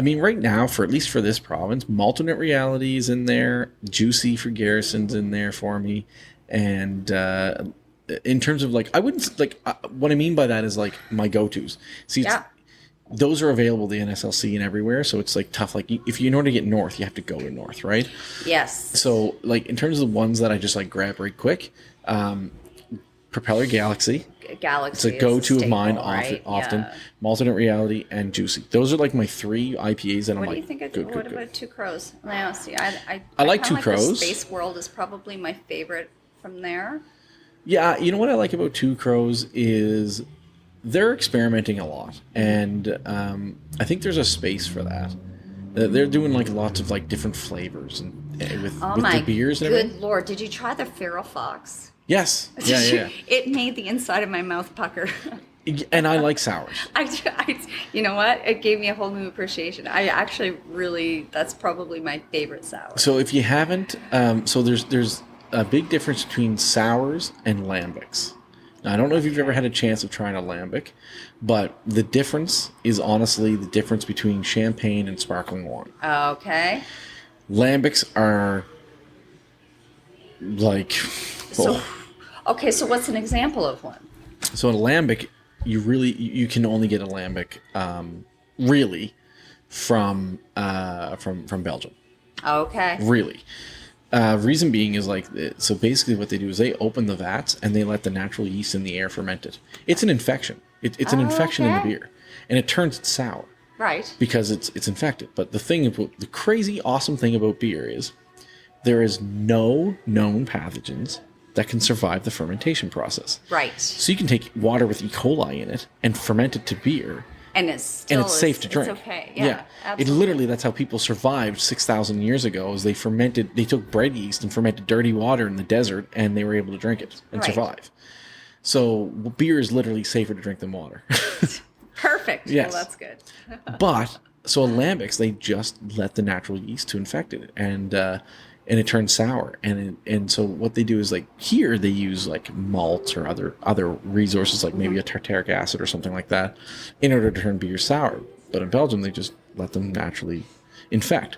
mean, right now, at least for this province, Alternate Reality is in there. Juicy for Garrison's in there for me. And in terms of I wouldn't what I mean by that is my go-tos. See, those are available the NSLC and everywhere, so it's tough. If you in order to get north, you have to go to north, right? Yes. So in terms of the ones that I just grab right quick, Propeller Galaxy. It's a go-to of mine often. Yeah. Alternate Reality and Juicy. Those are my three IPAs that what I'm do you think of good. About Two Crows? I see. I like Two Crows. The Space World is probably my favorite from there. Yeah, you know what I like about Two Crows is they're experimenting a lot, and I think there's a space for that. They're doing lots of different flavors and with the beers and everything. Good Lord, did you try the Feral Fox? Yes. Yeah. It made the inside of my mouth pucker. And I like sours. You know what? It gave me a whole new appreciation. I actually that's probably my favorite sour. So if you haven't, so there's a big difference between sours and lambics. Now, I don't know if you've ever had a chance of trying a lambic, but the difference is honestly the difference between champagne and sparkling wine. Okay. Lambics are Okay, so what's an example of one? So a lambic, you can only get a lambic really from Belgium. Okay. Really. Reason being is so basically what they do is they open the vats and they let the natural yeast in the air ferment it. It's an infection. It's an infection in the beer, and it turns it sour. Right. Because it's infected. But the crazy awesome thing about beer is there is no known pathogens that can survive the fermentation process. Right. So you can take water with E. coli in it and ferment it to beer. And it's safe to drink. It's okay. Yeah. Absolutely. That's how people survived 6,000 years ago. Is they took bread yeast and fermented dirty water in the desert, and they were able to drink it and survive. So beer is literally safer to drink than water. Perfect. Yes. Well, that's good. But so lambics, they just let the natural yeast to infect it, and it turns sour. And so what they do is here they use malt or other resources maybe a tartaric acid or something like that in order to turn beer sour. But in Belgium they just let them naturally infect.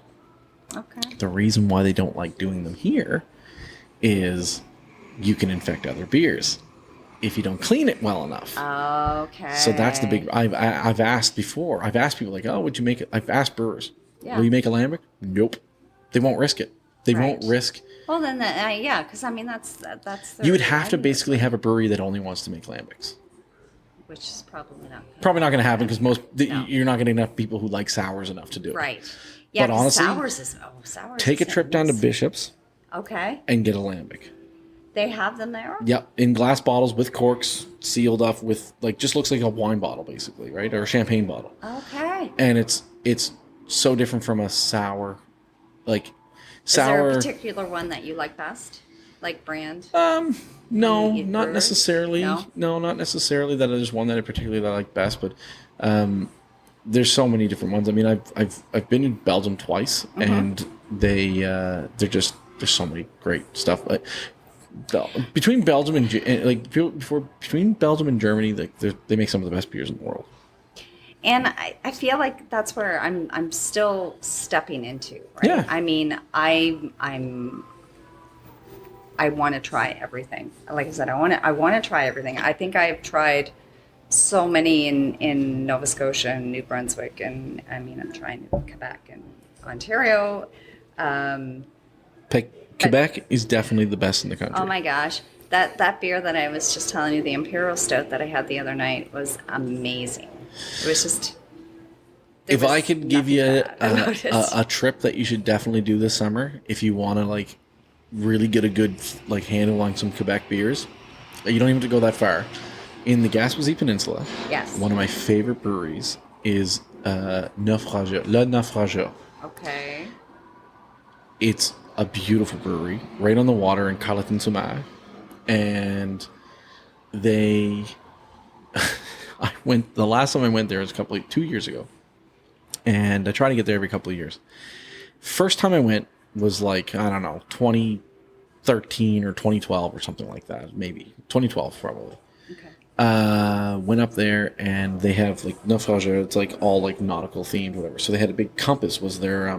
Okay. The reason why they don't like doing them here is you can infect other beers if you don't clean it well enough. Okay. So that's the big. I've asked before. I've asked people oh, would you make it? I've asked brewers, will you make a lambic? Nope. They won't risk it. They won't risk. Well, then, because that's. You would have to basically have a brewery that only wants to make lambics. Which is probably not. Probably not going to happen because you're not getting enough people who like sours enough to do it. Right. Yeah. But honestly, sours. Take a trip down to Bishop's. Okay. And get a lambic. They have them there? Yep, in glass bottles with corks sealed up with just looks like a wine bottle basically, right? Or a champagne bottle. Okay. And it's so different from a sour, like Is there sour. a particular one that you like best? Like brand? No, You not brewer? necessarily. No? No, not necessarily that there's one that I particularly like best, but there's so many different ones. I mean, I've been in Belgium twice, and they're just there's so many great stuff. But between Belgium and between Belgium and Germany, like they make some of the best beers in the world. And I feel like that's where I'm still stepping into, right? Yeah. I mean, I want to try everything. Like I said, I want to try everything. I think I've tried so many in Nova Scotia and New Brunswick, and I mean, I'm trying in Quebec and Ontario. Quebec is definitely the best in the country. Oh my gosh. That beer that I was just telling you, the Imperial Stout that I had the other night, was amazing. It was just... If I could give you a a trip that you should definitely do this summer, if you want to like really get a good like handle on some Quebec beers, you don't even have to go that far. In the Gaspésie Peninsula, Yes. one of my favorite breweries is Le Naufrageur. Okay. It's a beautiful brewery right on the water in Carleton-sur-Mer, and they the last time I went there was 2 years ago, and I try to get there every couple of years. First time I went was like, I don't know, 2013 or 2012 or something like that, maybe 2012 probably. Okay. Went up there, and they have like Naufrageur. It's like all like nautical themed, whatever. So they had a big compass. Was their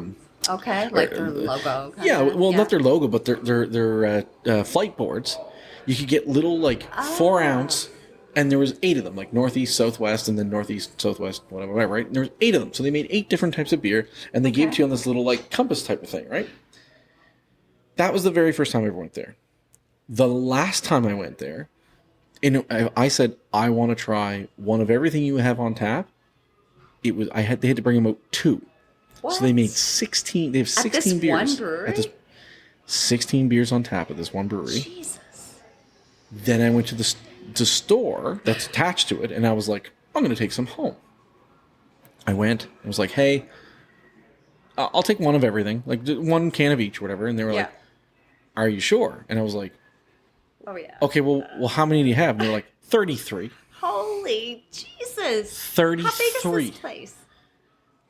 Okay, like their logo. yeah, well, not their logo, but their flight boards. You could get little like 4 ounce, and there was 8 of them, like northeast, southwest, and then northeast, southwest, whatever, right? And there was 8 of them, so they made 8 different types of beer, and they gave it to you on this little like compass type of thing, right? That was the very first time I ever went there. The last time I went there, I said I want to try one of everything you have on tap. They had to bring them out 2. What? So they made 16. They have 16 at this beers. One brewery? At this 16 beers on tap at this one brewery. Jesus. Then I went to the store that's attached to it, and I was like, I'm going to take some home. I went. I was like, hey, I'll take one of everything, like 1 can of each, or whatever. And they were like, are you sure? And I was like, oh yeah. okay, well, how many do you have? And they're like, 33. Holy Jesus. 33. How big is this place?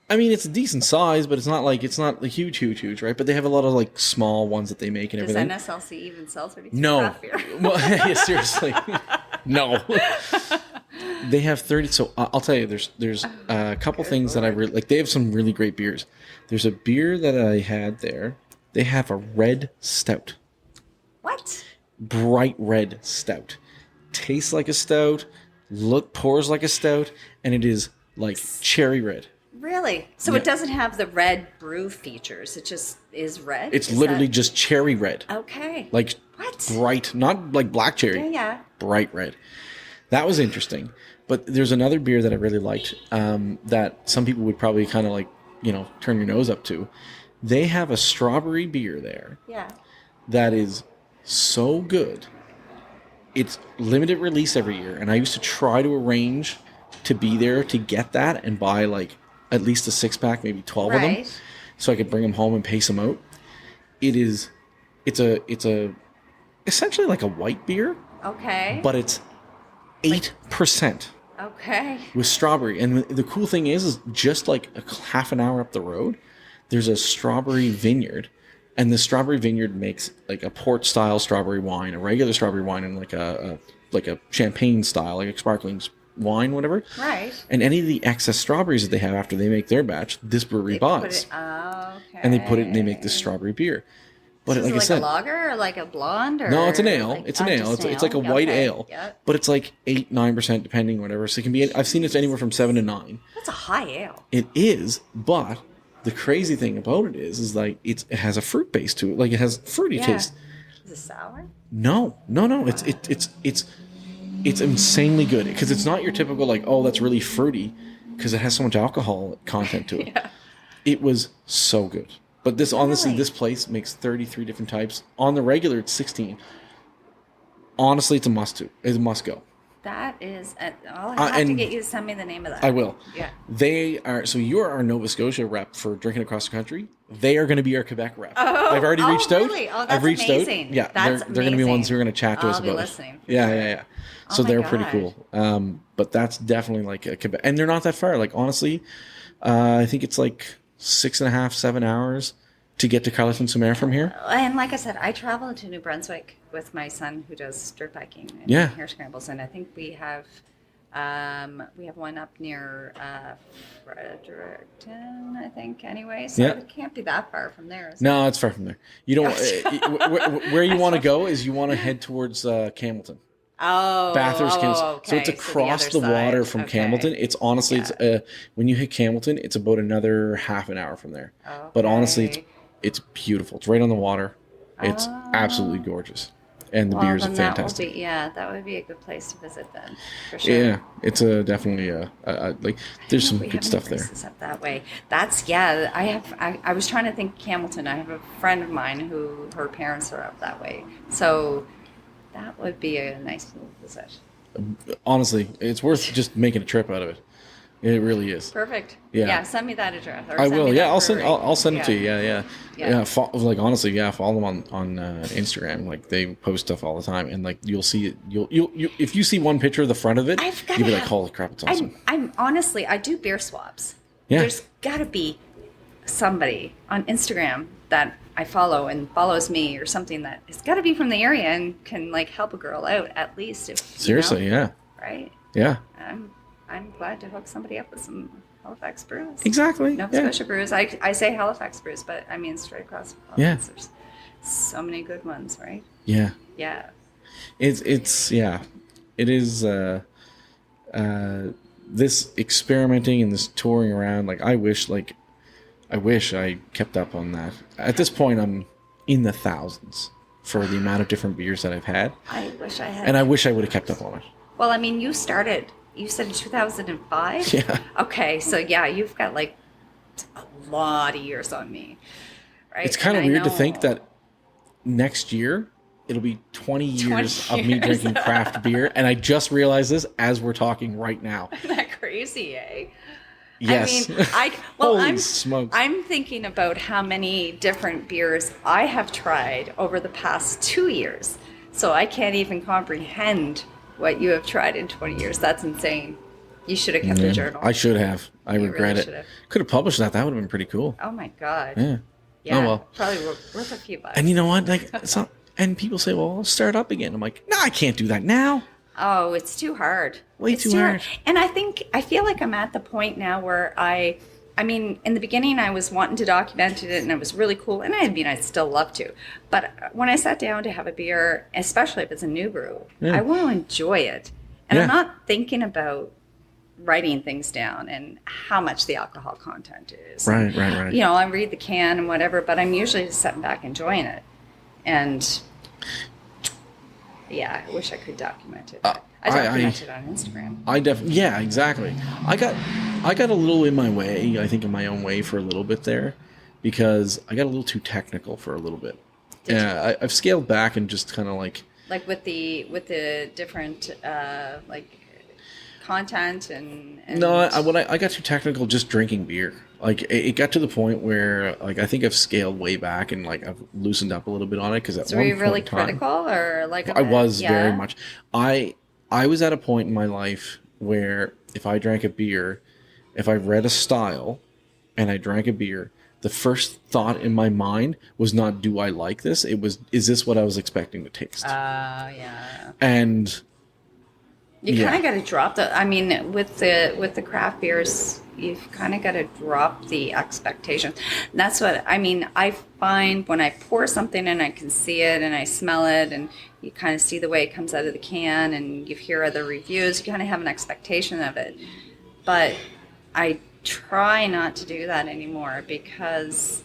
I mean, it's a decent size, but it's not like huge, right? But they have a lot of like small ones that they make and Does everything. NSLC even sell 33 No. craft beer? Well, yeah, seriously. No. They have 30. So I'll tell you, there's a couple things that I really like. They have some really great beers. There's a beer that I had there. They have a red stout. What? Bright red stout. Tastes like a stout. Pours like a stout. And it is like cherry red. Really? So it doesn't have the red brew features. It just is red? It's Is literally that... just cherry red. Okay. Like what? Bright, not like black cherry. Yeah. Bright red. That was interesting. But there's another beer that I really liked that some people would probably kind of like, turn your nose up to. They have a strawberry beer there. Yeah. That is so good. It's limited release every year, and I used to try to arrange to be there to get that and buy like at least a 6-pack, maybe 12 of them, so I could bring them home and pace them out. It's essentially like a white beer. Okay. But it's 8%. Okay. With strawberry. And the cool thing is just like a half an hour up the road, there's a strawberry vineyard. And the strawberry vineyard makes like a port style strawberry wine, a regular strawberry wine, and like a champagne style, like a sparkling wine, whatever. Right. And any of the excess strawberries that they have after they make their batch, this brewery buys. Okay. And they put it and they make this strawberry beer. But so like I like said, a lager or like a blonde? Or no, it's an ale. like, It's an ale. It's like a white ale. Yep. But it's like 8-9% depending, whatever. So it can be. I've seen it's anywhere from 7 to 9. That's a high ale. It is, but the crazy thing about it is like it has a fruit base to it. Like it has fruity taste. Is it sour? No. It's insanely good because it's not your typical like, oh, that's really fruity, because it has so much alcohol content to it. Yeah. It was so good. But this honestly, this place makes 33 different types. On the regular, it's 16. Honestly, it's a must do. It's a must go. That is, I'll have to and get you to send me the name of that. I will. Yeah. They are, so you're our Nova Scotia rep for Drinking Across the Country. They are going to be our Quebec rep. Oh, I've already reached really? out. Oh, that's I've reached amazing. out. Yeah, That's they're going to be ones who are going to chat to us I'll be about listening, it. Yeah, sure. yeah. Oh So my they're pretty God. cool. But that's definitely like a Quebec, and they're not that far. Like honestly, I think it's like 6.5, 7 hours to get to Carleton-sur-Mer from here. And like I said, I travel to New Brunswick with my son who does dirt biking and Yeah. hare scrambles, and I think we have one up near Fredericton, I think. Anyway, so Yeah. it can't be that far from there. Is it? No, it's far from there. You don't. Where you want to go is you want to head towards Campbellton. Oh, Bathurst, Campbellton. okay. So it's across other the water side. from Okay. Campbellton. It's honestly, it's when you hit Campbellton, it's about another half an hour from there. But honestly, it's beautiful. It's right on the water. It's absolutely gorgeous, and the beers are then fantastic. That would be a good place to visit then, for sure. Yeah, it's definitely like there's some We good have stuff any there. places up that way. I was trying to think Campbellton. I have a friend of mine who her parents are up that way, so that would be a nice little visit. Honestly, it's worth just making a trip out of it. It really is. Perfect. Yeah. Send me that address. Or I send will. me Yeah, that I'll send. brewery. I'll send it to you. Yeah. Yeah. Like honestly, follow them on Instagram. Like they post stuff all the time, and like you'll see it. You if you see one picture of the front of it, I've gotta you'll be like, have- "Holy crap, it's awesome!" I'm honestly, I do beer swaps. Yeah. There's got to be somebody on Instagram that I follow and follows me or something that it's got to be from the area and can like help a girl out at least. If Seriously, you know, yeah, right? yeah, I'm glad to hook somebody up with some Halifax brews. exactly. Nova yeah. Scotia brews. I say Halifax brews, but I mean straight across. Yeah. There's so many good ones, right? Yeah, Yeah. it's yeah, it is. This experimenting and this touring around, like I wish I kept up on that. At this point, I'm in the thousands for the amount of different beers that I've had, I wish I had. and I wish I would have kept up on it. Well, I mean, you started. You said in 2005. Yeah. Okay, so yeah, you've got like a lot of years on me, right? It's kind of And I weird to know- think that next year it'll be 20 years of me years. drinking craft beer, and I just realized this as we're talking right now. Isn't that crazy, eh? Yes. I mean, Holy smokes. I'm thinking about how many different beers I have tried over the past 2 years. So I can't even comprehend what you have tried in 20 years. That's insane. You should have kept a journal. I should have. I You regret really it. should have. Could have published that. That would have been pretty cool. Oh my God. Yeah. Yeah. Oh, well. Probably worth a few bucks. And you know what? Like, it's not. And people say, "Well, I'll start up again." I'm like, "No, I can't do that now." Oh, it's too hard. Way It's too hard. And I feel like I'm at the point now where I mean, in the beginning I was wanting to document it and it was really cool. And I'd still love to. But when I sat down to have a beer, especially if it's a new brew, I want to enjoy it. And I'm Yeah. not thinking about writing things down and how much the alcohol content is. Right. Right. You know, I read the can and whatever, but I'm usually just sitting back enjoying it. And yeah, I wish I could document it. I document it on Instagram. Yeah, exactly. I got a little in my way. I think in my own way for a little bit there, because I got a little too technical for a little bit. Yeah, I've scaled back and just kind of like with the different like content and no. I got too technical just drinking beer. Like it got to the point where like I think I've scaled way back and like I've loosened up a little bit on it because at So one were you point really in time, critical or like I was yeah? very much. I was at a point in my life where if I drank a beer, if I read a style and I drank a beer, the first thought in my mind was not, do I like this? It was, is this what I was expecting to taste? Yeah. And You kind of got to drop the. I mean, with the craft beers, you've kind of got to drop the expectation. And that's what I mean. I find when I pour something and I can see it and I smell it, and you kind of see the way it comes out of the can, and you hear other reviews, you kind of have an expectation of it. But I try not to do that anymore because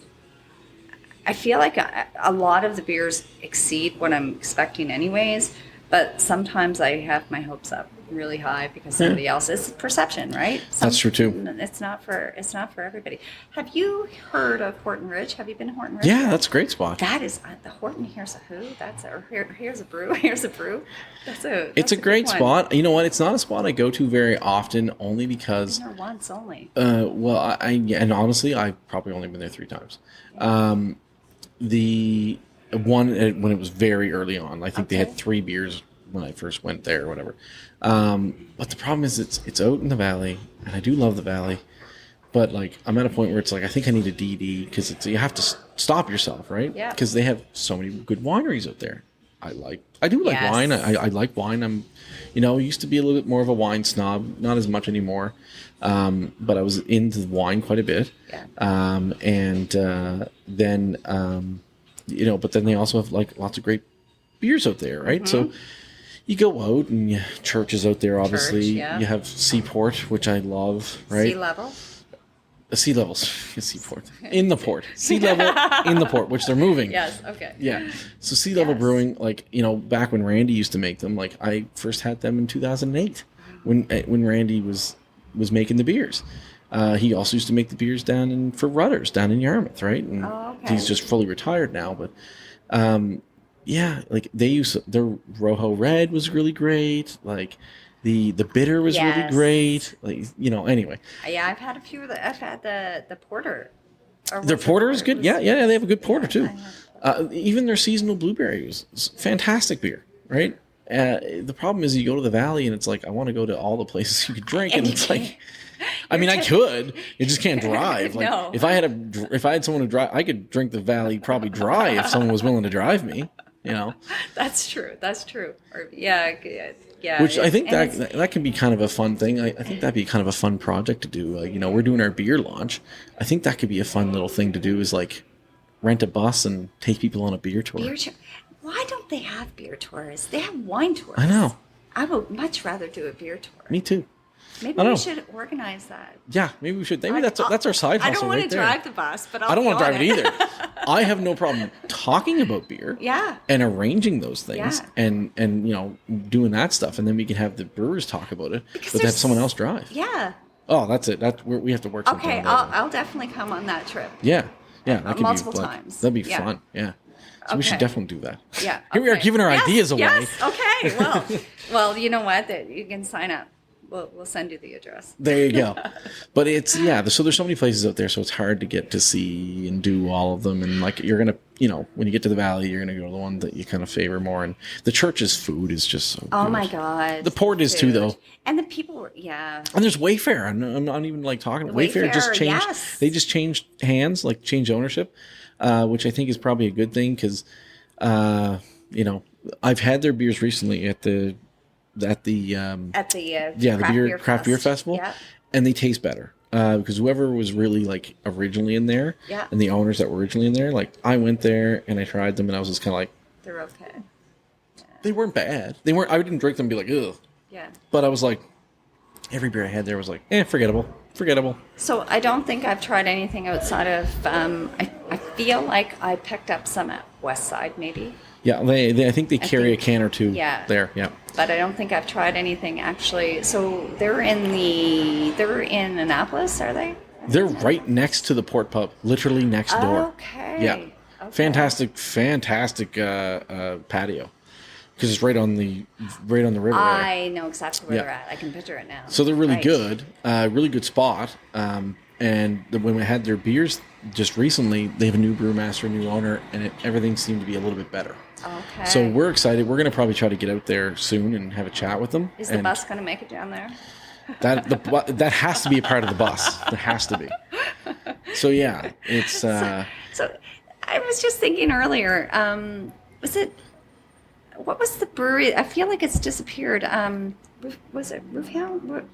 I feel like a lot of the beers exceed what I'm expecting, anyways. But sometimes I have my hopes up. really high because somebody else is perception, right? That's true, too. It's not for everybody. Have you heard of Horton Ridge? Have you been to Horton Ridge? Yeah, that's a great spot. That is the Horton. Here's a who. Here's a brew. Here's a brew. It's a great spot. You know what? It's not a spot I go to very often, only because. Been there once only. Well, and honestly, I've probably only been there 3 times. The one when it was very early on, I think they had 3 beers when I first went there or whatever. But the problem is it's out in the valley, and I do love the valley, but like I'm at a point where it's like I think I need a DD because you have to stop yourself, right? Yeah. Because they have so many good wineries out there. I do like wine. I like wine. I'm, used to be a little bit more of a wine snob, not as much anymore. But I was into wine quite a bit. Yeah. Then but then they also have like lots of great beers out there, right? So you go out and Church is out there, obviously. You have Seaport, which I love, right? Sea level. Sea levels, Seaport, in the port, sea level in the port, which they're moving. Yes. Okay. Yeah. So Sea Level Brewing, like, back when Randy used to make them, like I first had them in 2008 when Randy was making the beers. He also used to make the beers for Rudders down in Yarmouth, right? And he's just fully retired now, but like their Rojo Red was really great. Like the bitter was really great. Like, anyway. Yeah, I've had a few of I've had the porter. Their porter is good. Yeah, they have a good porter too. Even their seasonal blueberry is fantastic beer, right? The problem is you go to the valley and it's like I want to go to all the places you could drink, and it's like, I mean, I could, you just can't drive. Like No. if I had someone to drive, I could drink the valley probably dry if someone was willing to drive me. That's true. Or, yeah. Which I think that can be kind of a fun thing. I think that'd be kind of a fun project to do. We're doing our beer launch. I think that could be a fun little thing to do, is like rent a bus and take people on a beer tour. Why don't they have beer tours? They have wine tours. I know. I would much rather do a beer tour. Me too. Maybe we should organize that. Yeah, maybe we should. Maybe that's our side hustle. I don't want right to drive the bus, but I don't want to drive it either. either. I have no problem talking about beer. Yeah. And arranging those things, Yeah. and doing that stuff, and then we can have the brewers talk about it, Because but have someone else drive. Yeah. Oh, that's it. We have to work. Okay, I'll definitely come on that trip. Yeah, that could multiple be times. That'd be Yeah. fun. Yeah. So we should definitely do that. Yeah. Here we are giving our ideas away. Yes. Okay. Well, you know what? You can sign up. We'll send you the address. There you go. But it's so there's so many places out there, so it's hard to get to see and do all of them. And like you're gonna, when you get to the valley, you're gonna go to the one that you kind of favor more. And the Church's food is just so. Oh good. my God. The port is too, though. And the people, yeah. And there's Wayfair. I'm not even like talking. Wayfair just changed. Yes. They just changed hands, like changed ownership, which I think is probably a good thing because, I've had their beers recently at the craft beer festival, and they taste better because whoever was really like originally in there, and the owners that were originally in there, like I went there and I tried them and I was just kind of like, they're okay. Yeah. They weren't bad. They weren't. I didn't drink them and be like, ugh. Yeah. But I was like, every beer I had there was like, forgettable. So I don't think I've tried anything outside of. I feel like I picked up some at West Side, maybe. Yeah, I think they carry a can or two there. Yeah. But I don't think I've tried anything actually. So they're in Annapolis, are they? They're right next to the Port Pub, literally next door. Okay. Yeah. Okay. Fantastic patio, because it's right on the river. I know exactly where they're at. I can picture it now. So they're really good, really good spot. And when we had their beers just recently, they have a new brewmaster, new owner, and everything seemed to be a little bit better. Okay. So we're excited. We're going to probably try to get out there soon and have a chat with them. Is the bus going to make it down there? That has to be a part of the bus. There has to be. So yeah, it's. So I was just thinking earlier. What was the brewery? I feel like it's disappeared. Was it Roofhound?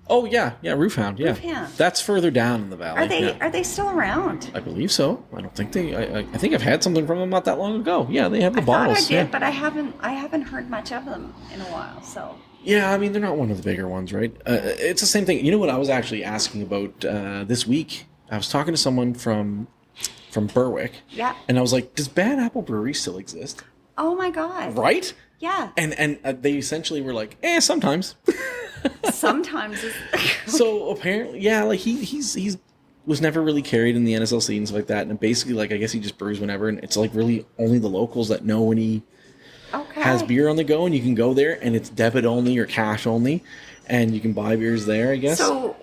Oh yeah, Roofhound. Yeah, Roofhound. That's further down in the valley. Are they still around? I believe so. I don't think I think I've had something from them not that long ago. Yeah, they have the bottles. I thought I did, but I haven't heard much of them in a while. So. Yeah, I mean they're not one of the bigger ones, right? It's the same thing. You know what I was actually asking about this week? I was talking to someone from Berwick. Yeah. And I was like, does Bad Apple Brewery still exist? Oh my God. Right? Yeah. And they essentially were like, sometimes. Sometimes. So apparently, yeah, like he's was never really carried in the NSLC and stuff like that. And basically, like, I guess he just brews whenever. And it's like really only the locals that know when he has beer on the go. And you can go there and it's debit only or cash only. And you can buy beers there, I guess. So,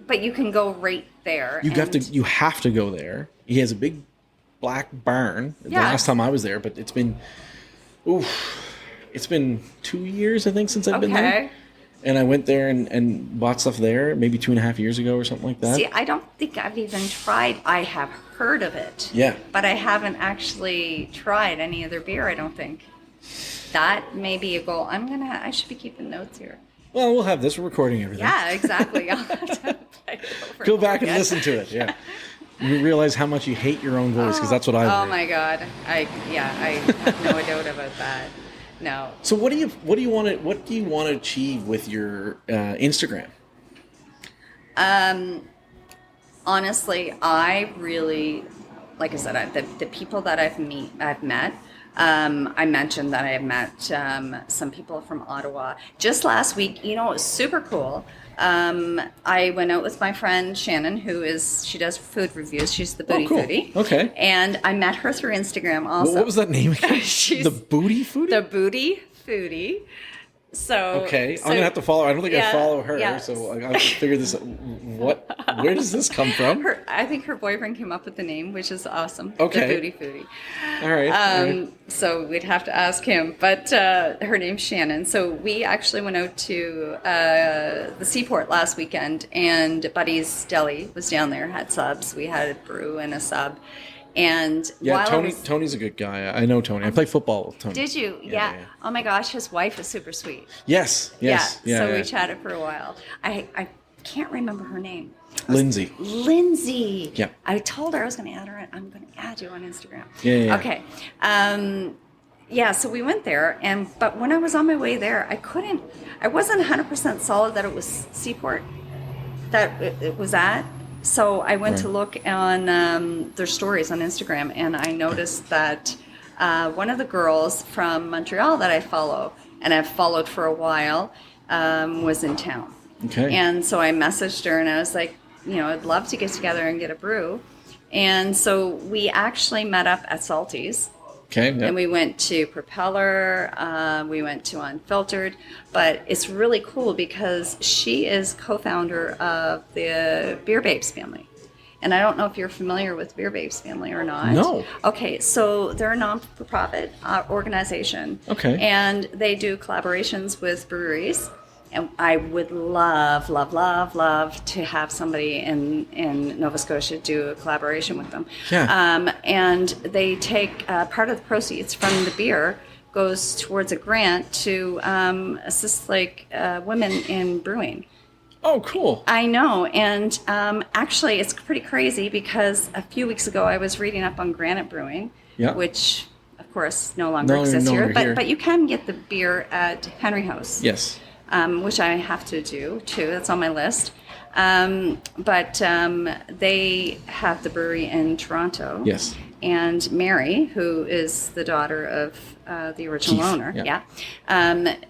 but you can go right there. You have to go there. He has a big black barn. The last time I was there, but it's been 2 years, I think, since I've been there. And I went there and bought stuff there maybe 2.5 years ago or something like that. See, I don't think I've even tried. I have heard of it. Yeah. But I haven't actually tried any other beer, I don't think. That may be a goal. I should be keeping notes here. Well, we'll have this. We're recording everything. Yeah, exactly. I'll have to play it over Go back and listen to it, yeah. You realize how much you hate your own voice, because that's what I do. Oh my God. I have no doubt about that. No. So what do you want to achieve with your Instagram? Honestly, I really, like I said, the people that I've met. I mentioned that I have met some people from Ottawa just last week. You know, it was super cool. I went out with my friend Shannon, she does food reviews. She's the booty foodie. Okay. And I met her through Instagram also. What was that name again? The booty foodie? The booty foodie. So okay, I'm gonna have to follow her. I don't think I follow her, so I have to figure this out. Where does this come from? I think her boyfriend came up with the name, which is awesome. Okay. The booty foodie. All right. So we'd have to ask him, but her name's Shannon. So we actually went out to the Seaport last weekend, and Buddy's Deli was down there, had subs. We had a brew and a sub. And Tony's a good guy. I know Tony. I play football with Tony. Did you? Yeah. Oh my gosh, his wife is super sweet. Yes. So we chatted for a while. I can't remember her name. Lindsay. Yeah. I told her I was going to add her. I'm going to add you on Instagram. Yeah. Okay. So we went there, but when I was on my way there, I wasn't 100% solid that it was Seaport that it was at. So I went to look on their stories on Instagram, and I noticed that one of the girls from Montreal that I follow, and I've followed for a while, was in town. Okay. And so I messaged her, and I was like, I'd love to get together and get a brew. And so we actually met up at Salty's. Okay. Yep. And we went to Propeller, we went to Unfiltered, but it's really cool because she is co-founder of the Beer Babes family. And I don't know if you're familiar with Beer Babes family or not. No. Okay, so they're a non-for-profit organization. Okay. And they do collaborations with breweries. And I would love to have somebody in Nova Scotia do a collaboration with them. Yeah. And they take part of the proceeds from the beer goes towards a grant to assist women in brewing. Oh, cool. I know. And actually, it's pretty crazy because a few weeks ago I was reading up on Granite Brewing, which, of course, no longer exists here. But you can get the beer at Henry House. Yes. Which I have to do too. That's on my list. But they have the brewery in Toronto. Yes. And Mary, who is the daughter of the original owner,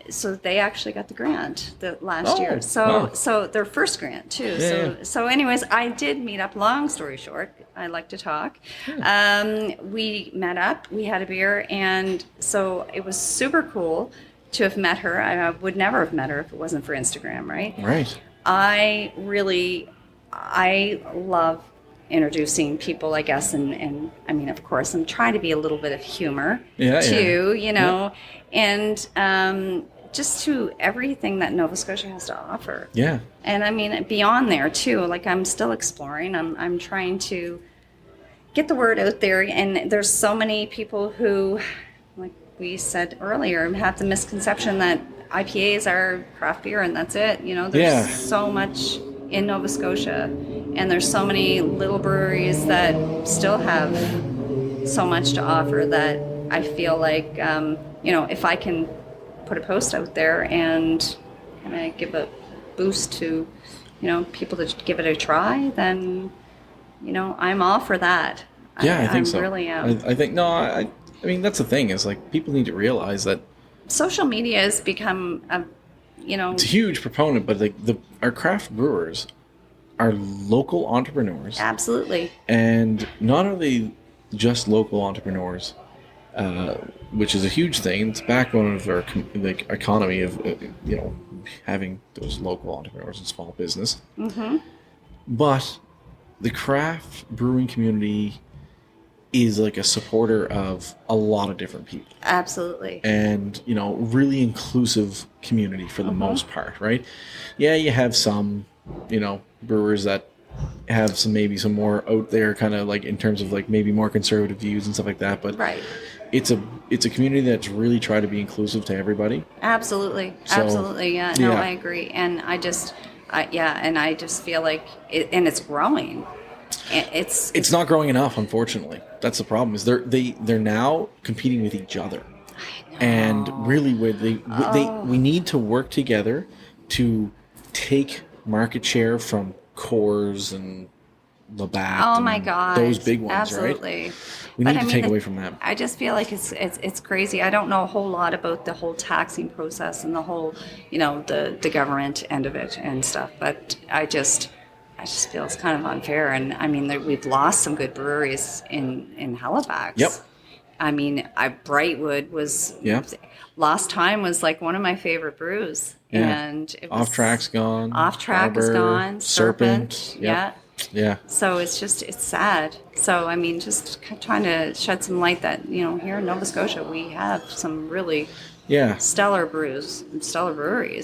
so they actually got the grant last year. So their first grant too. So anyways, I did meet up. Long story short, I like to talk. We met up. We had a beer, and so it was super cool to have met her. I would never have met her if it wasn't for Instagram, right? Right. I love introducing people, I guess, and I mean, of course, I'm trying to be a little bit of humor too, and just to everything that Nova Scotia has to offer. Yeah. And I mean, beyond there too, I'm still exploring. I'm trying to get the word out there, and there's so many people who, like we said earlier, have the misconception that IPAs are craft beer and that's it. There's so much in Nova Scotia, and there's so many little breweries that still have so much to offer that I feel like, if I can put a post out there and kind of give a boost to, people to give it a try, then, I'm all for that. Yeah, I think so. I really am. I think, I mean, that's the thing is, people need to realize that social media has become a, It's a huge proponent, but our craft brewers are local entrepreneurs. absolutely. And not only just local entrepreneurs, which is a huge thing. It's the backbone of our economy of having those local entrepreneurs and small business. Mm-hmm. But the craft brewing community is like a supporter of a lot of different people. Absolutely. And, really inclusive community for the most part, right? Yeah, you have some, brewers that have some more out there kind of like in terms of like maybe more conservative views and stuff like that. But right. It's a community that's really tried to be inclusive to everybody. Absolutely. So, absolutely. Yeah. No, I agree. And I just feel like it's growing. It's not growing enough, unfortunately. That's the problem. Is they're now competing with each other, and really, we need to work together to take market share from Coors and Labatt. Oh my God, those big ones, absolutely. Right? We need to take away from them. I just feel like it's crazy. I don't know a whole lot about the whole taxing process and the whole, the government end of it and stuff, but I just feel it's kind of unfair. And I mean, we've lost some good breweries in Halifax. Yep. I mean, Brightwood was Lost Time was like one of my favorite brews. Yeah. And it was, Off Track's gone. Off Track is gone. Serpent. Yep. Yeah. So it's sad. So I mean, just trying to shed some light that here in Nova Scotia we have some really stellar breweries,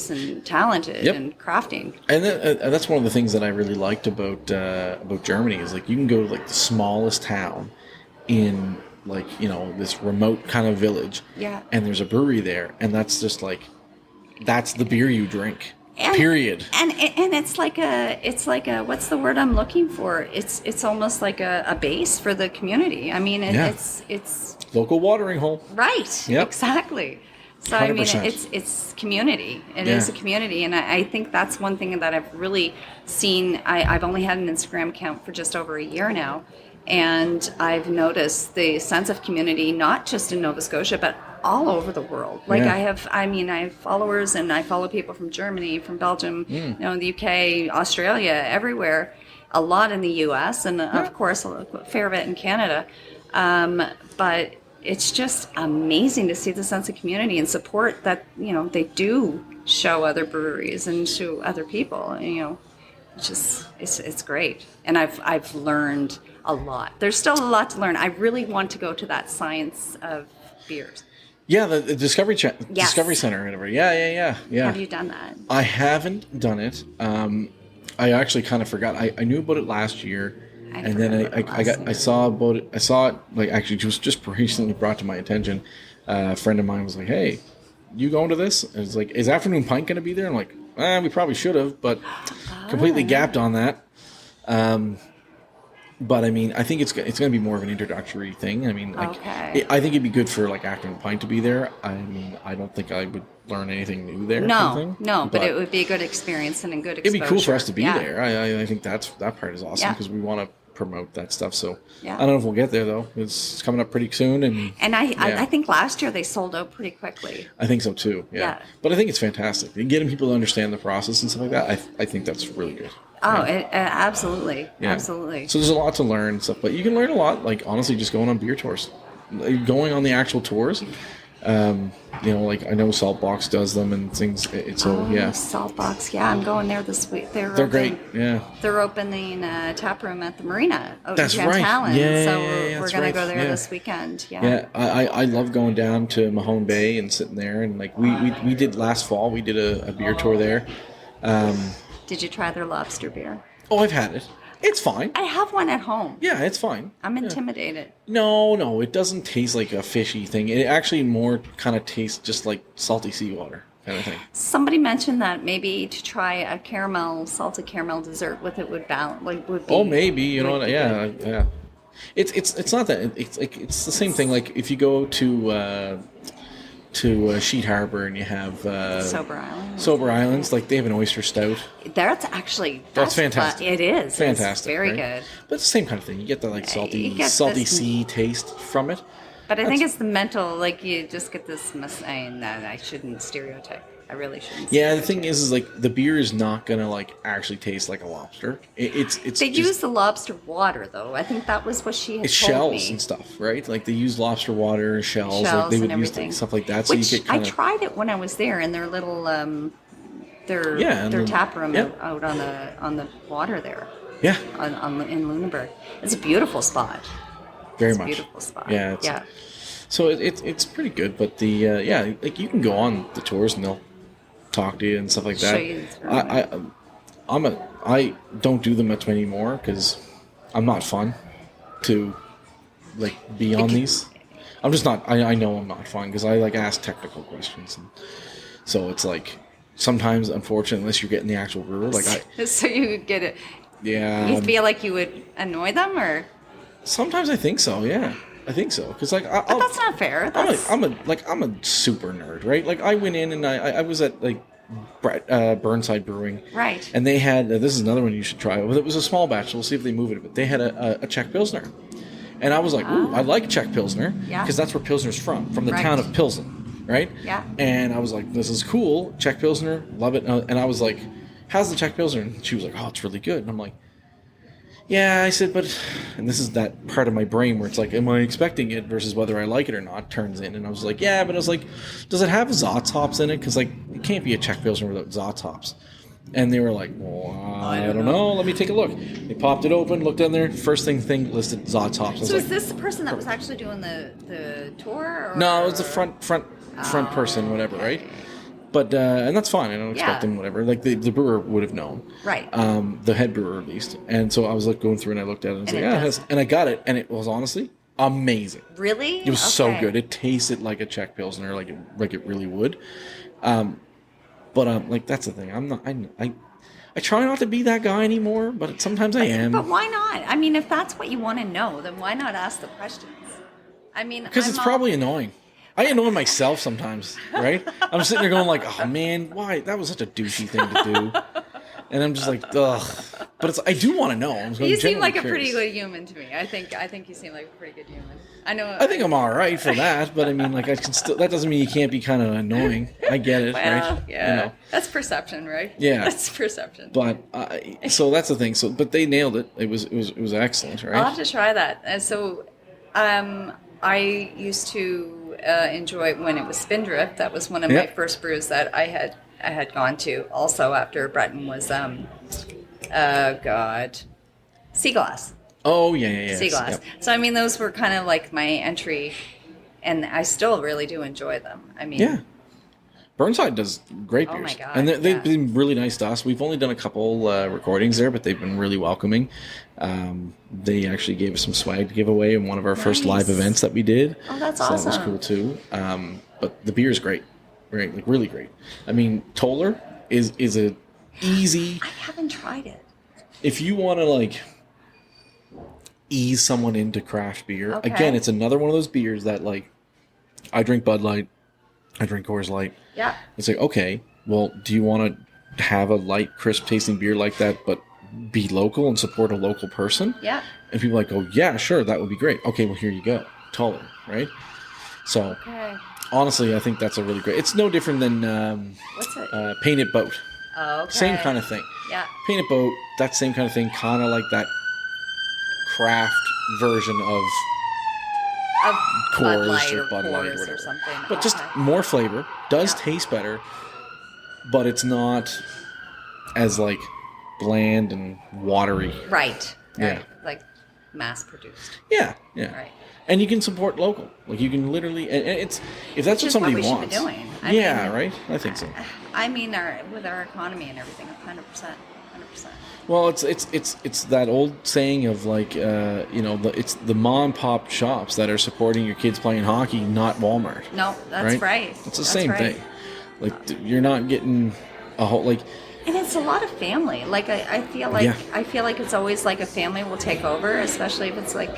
and talented and crafting. And that's one of the things that I really liked about Germany is like you can go to like the smallest town in like this remote kind of village, and there's a brewery there, and that's just like that's the beer you drink. Period. And it's like a what's the word I'm looking for? It's almost like a base for the community. I mean, it's local watering hole. Right. Yep. Exactly. So 100%. I mean, it's community. It is a community, and I think that's one thing that I've really seen. I've only had an Instagram account for just over a year now, and I've noticed the sense of community not just in Nova Scotia, but all over the world. Like I have followers, and I follow people from Germany, from Belgium, the UK, Australia, everywhere. A lot in the US, and of course a fair bit in Canada. But it's just amazing to see the sense of community and support that they do show other breweries and to other people. It's great, and I've learned a lot. There's still a lot to learn. I really want to go to that science of beers. Yeah, the Discovery Center or whatever. Yeah. Have you done that? I haven't done it. I actually kind of forgot. I knew about it last year, and then I saw about it. I saw it like actually just recently brought to my attention. A friend of mine was like, "Hey, you going to this?" And it's like, "Is Afternoon Pint going to be there?" I'm like, "We probably should have, but completely gapped on that." But I mean, I think it's going to be more of an introductory thing. I mean, I think it'd be good for like Afternoon Pint to be there. I mean, I don't think I would learn anything new there. No, but it would be a good experience and a good exposure. It'd be cool for us to be there. I think that part is awesome because we want to promote that stuff. So I don't know if we'll get there though. It's coming up pretty soon, and I think last year they sold out pretty quickly. I think so too. Yeah. But I think it's fantastic. Getting people to understand the process and stuff like that. I think that's really good. Oh, absolutely. Yeah. Absolutely. So there's a lot to learn and stuff, but you can learn a lot, like, honestly, just going on beer tours. Going on the actual tours. Like, I know Saltbox does them and things. Saltbox. Yeah, I'm going there this week. They're great, yeah. They're opening a tap room at the marina out in right. Talon. Yeah, we're going to go there this weekend. Yeah, I love going down to Mahone Bay and sitting there. And, like, we did last fall, we did a beer tour there. Did you try their lobster beer? Oh, I've had it. It's fine. I have one at home. Yeah, it's fine. I'm intimidated. No, it doesn't taste like a fishy thing. It actually more kind of tastes just like salty seawater kind of thing. Somebody mentioned that maybe to try a salted caramel dessert with it would be. Oh, maybe. Yeah. It's not that. It's the same thing. Like if you go to Sheet Harbor and you have Sober Islands, like they have an oyster stout. That's fantastic. It is fantastic. It's very good. But it's the same kind of thing. You get the like salty sea taste from it. But I think it's the mental, like you just get this, and I shouldn't stereotype. I really shouldn't. Yeah, the thing is like the beer is not gonna like actually taste like a lobster. It's They just, use the lobster water though. I think that was what she had it's told shells me. and stuff, right? Like they use lobster water and shells. Like they And would use everything. stuff like that. So Which you get I kind of tried it when I was there in their little their tap room out on the water there. Yeah. In Lunenburg. It's a beautiful spot. Very It's much. a beautiful spot. Yeah. So it's pretty good, but the like you can go on the tours and they'll talk to you and stuff like that. Show you the I don't do them much anymore because I'm not fun to like be on these. I'm just not. I know I'm not fun because I like ask technical questions, and so it's like sometimes, unfortunately, unless you're getting the actual brewer, like so you would get it. Yeah. You feel like you would annoy them, or Sometimes I think so. Yeah, I think so because like but that's not fair. I'm a super nerd, right? Like I went in and I was at like Burnside Brewing, right? And they had this is another one you should try. Well, it was a small batch. We'll see if they move it. But they had a Czech Pilsner, and I was like, ooh, I like Czech Pilsner because that's where Pilsner's from the town of Pilsen, right? Yeah. And I was like, this is cool, Czech Pilsner, love it. And I was like, how's the Czech Pilsner? And she was like, oh, it's really good. And I'm like, yeah, I said, but, and this is that part of my brain where it's like, am I expecting it versus whether I like it or not turns in. And I was like, yeah, but I was like, does it have Zotz hops in it? Because, like, it can't be a Czech Pilsner without Zotz hops. And they were like, well, I don't know. Let me take a look. They popped it open, looked in there. First thing listed Zotz hops. So is this the person that was actually doing the tour? Or? No, it was the front person, whatever, right? But and that's fine. I don't expect them, whatever. Like the brewer would have known, right? The head brewer at least. And so I was like going through and I looked at it and I was like, and I got it, and it was honestly amazing. Really? It was so good. It tasted like a Czech Pilsner, like it really would. But like that's the thing. I'm not. I try not to be that guy anymore, but sometimes I am. But why not? I mean, if that's what you want to know, then why not ask the questions? I mean, because it's probably annoying. I annoy myself sometimes, right? I'm sitting there going like, oh man, why? That was such a douchey thing to do. And I'm just like, ugh. But I do want to know. You seem like a pretty good human to me. I think you seem like a pretty good human. I think I'm all right for that, but I mean, like, I can still. That doesn't mean you can't be kind of annoying. I get it, right? Yeah, you know. That's perception, right? Yeah, that's perception. But so that's the thing. So, but they nailed it. It was excellent, right? I'll have to try that. So, I used to enjoy when it was Spindrift. That was one of my first brews that I had gone to. Also after Breton was Sea Glass. Oh yeah. Sea Glass. Yep. So I mean, those were kind of like my entry, and I still really do enjoy them. I mean, Burnside does great beers. Oh my God, and they've been really nice to us. We've only done a couple recordings there, but they've been really welcoming. They actually gave us some swag to give away in one of our first live events that we did. Oh, that's so awesome. That was cool too. But the beer is great, right? Like really great. I mean, Toller is a easy. I haven't tried it. If you want to like ease someone into craft beer, Okay. again, it's another one of those beers that like I drink Bud Light, I drink Coors Light. Yeah. It's like, okay, well, do you want to have a light, crisp tasting beer like that, but be local and support a local person? Yeah. And people like, oh yeah, sure, that would be great. Okay, well here you go, Toller, right? So honestly, I think that's a really great. It's no different than what's it? Painted Boat. Oh, okay. Same kind of thing. Yeah. Painted Boat, that same kind of thing, kind of like that craft version of Coors or Bud Light or whatever. Something. But just more flavor, does taste better, but it's not as like bland and watery. Right. Yeah. Like mass produced. Yeah. Right. And you can support local. Like you can literally, and it's if that's what somebody wants. Should be doing. I mean, right? I think so. I mean, with our economy and everything, 100%. Well, it's that old saying of like it's the mom and pop shops that are supporting your kids playing hockey, not Walmart. No, that's right. It's the same thing. Like you're not getting a whole like. And it's a lot of family. Like I feel like it's always like a family will take over, especially if it's like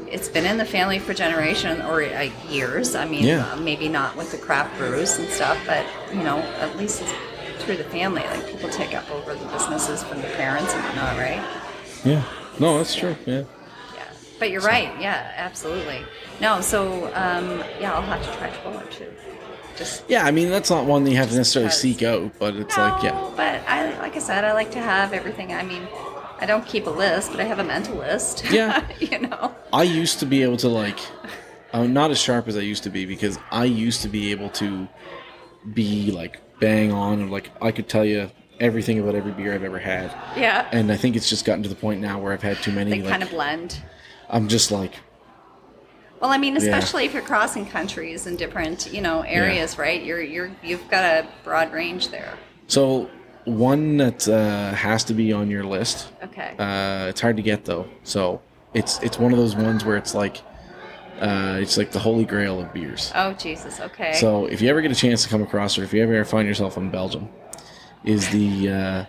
it's been in the family for generation or years. I mean, maybe not with the craft brews and stuff, but at least it's through the family. Like people take up over the businesses from the parents and whatnot, right? Yeah. No, that's true. Yeah. But you're right. Yeah, absolutely. No, so yeah, I'll have to try Fuller too. Just Yeah, I mean, that's not one that you have to necessarily because- seek out, but it's no, like, yeah. but like I said, I like to have everything. I mean, I don't keep a list, but I have a mental list. Yeah. You know. I used to be able to, like, I'm not as sharp as I used to be, because I used to be able to be, like, bang on, and, like, I could tell you everything about every beer I've ever had. Yeah. And I think it's just gotten to the point now where I've had too many. They like, kind of blend. I'm just like, Well, I mean, especially if you're crossing countries and different, areas, right? You've got a broad range there. so one that has to be on your list. Okay. It's hard to get though, so it's one of those ones where it's like the holy grail of beers. Oh Jesus. Okay. So if you ever get a chance to come across, or if you ever find yourself in Belgium, is the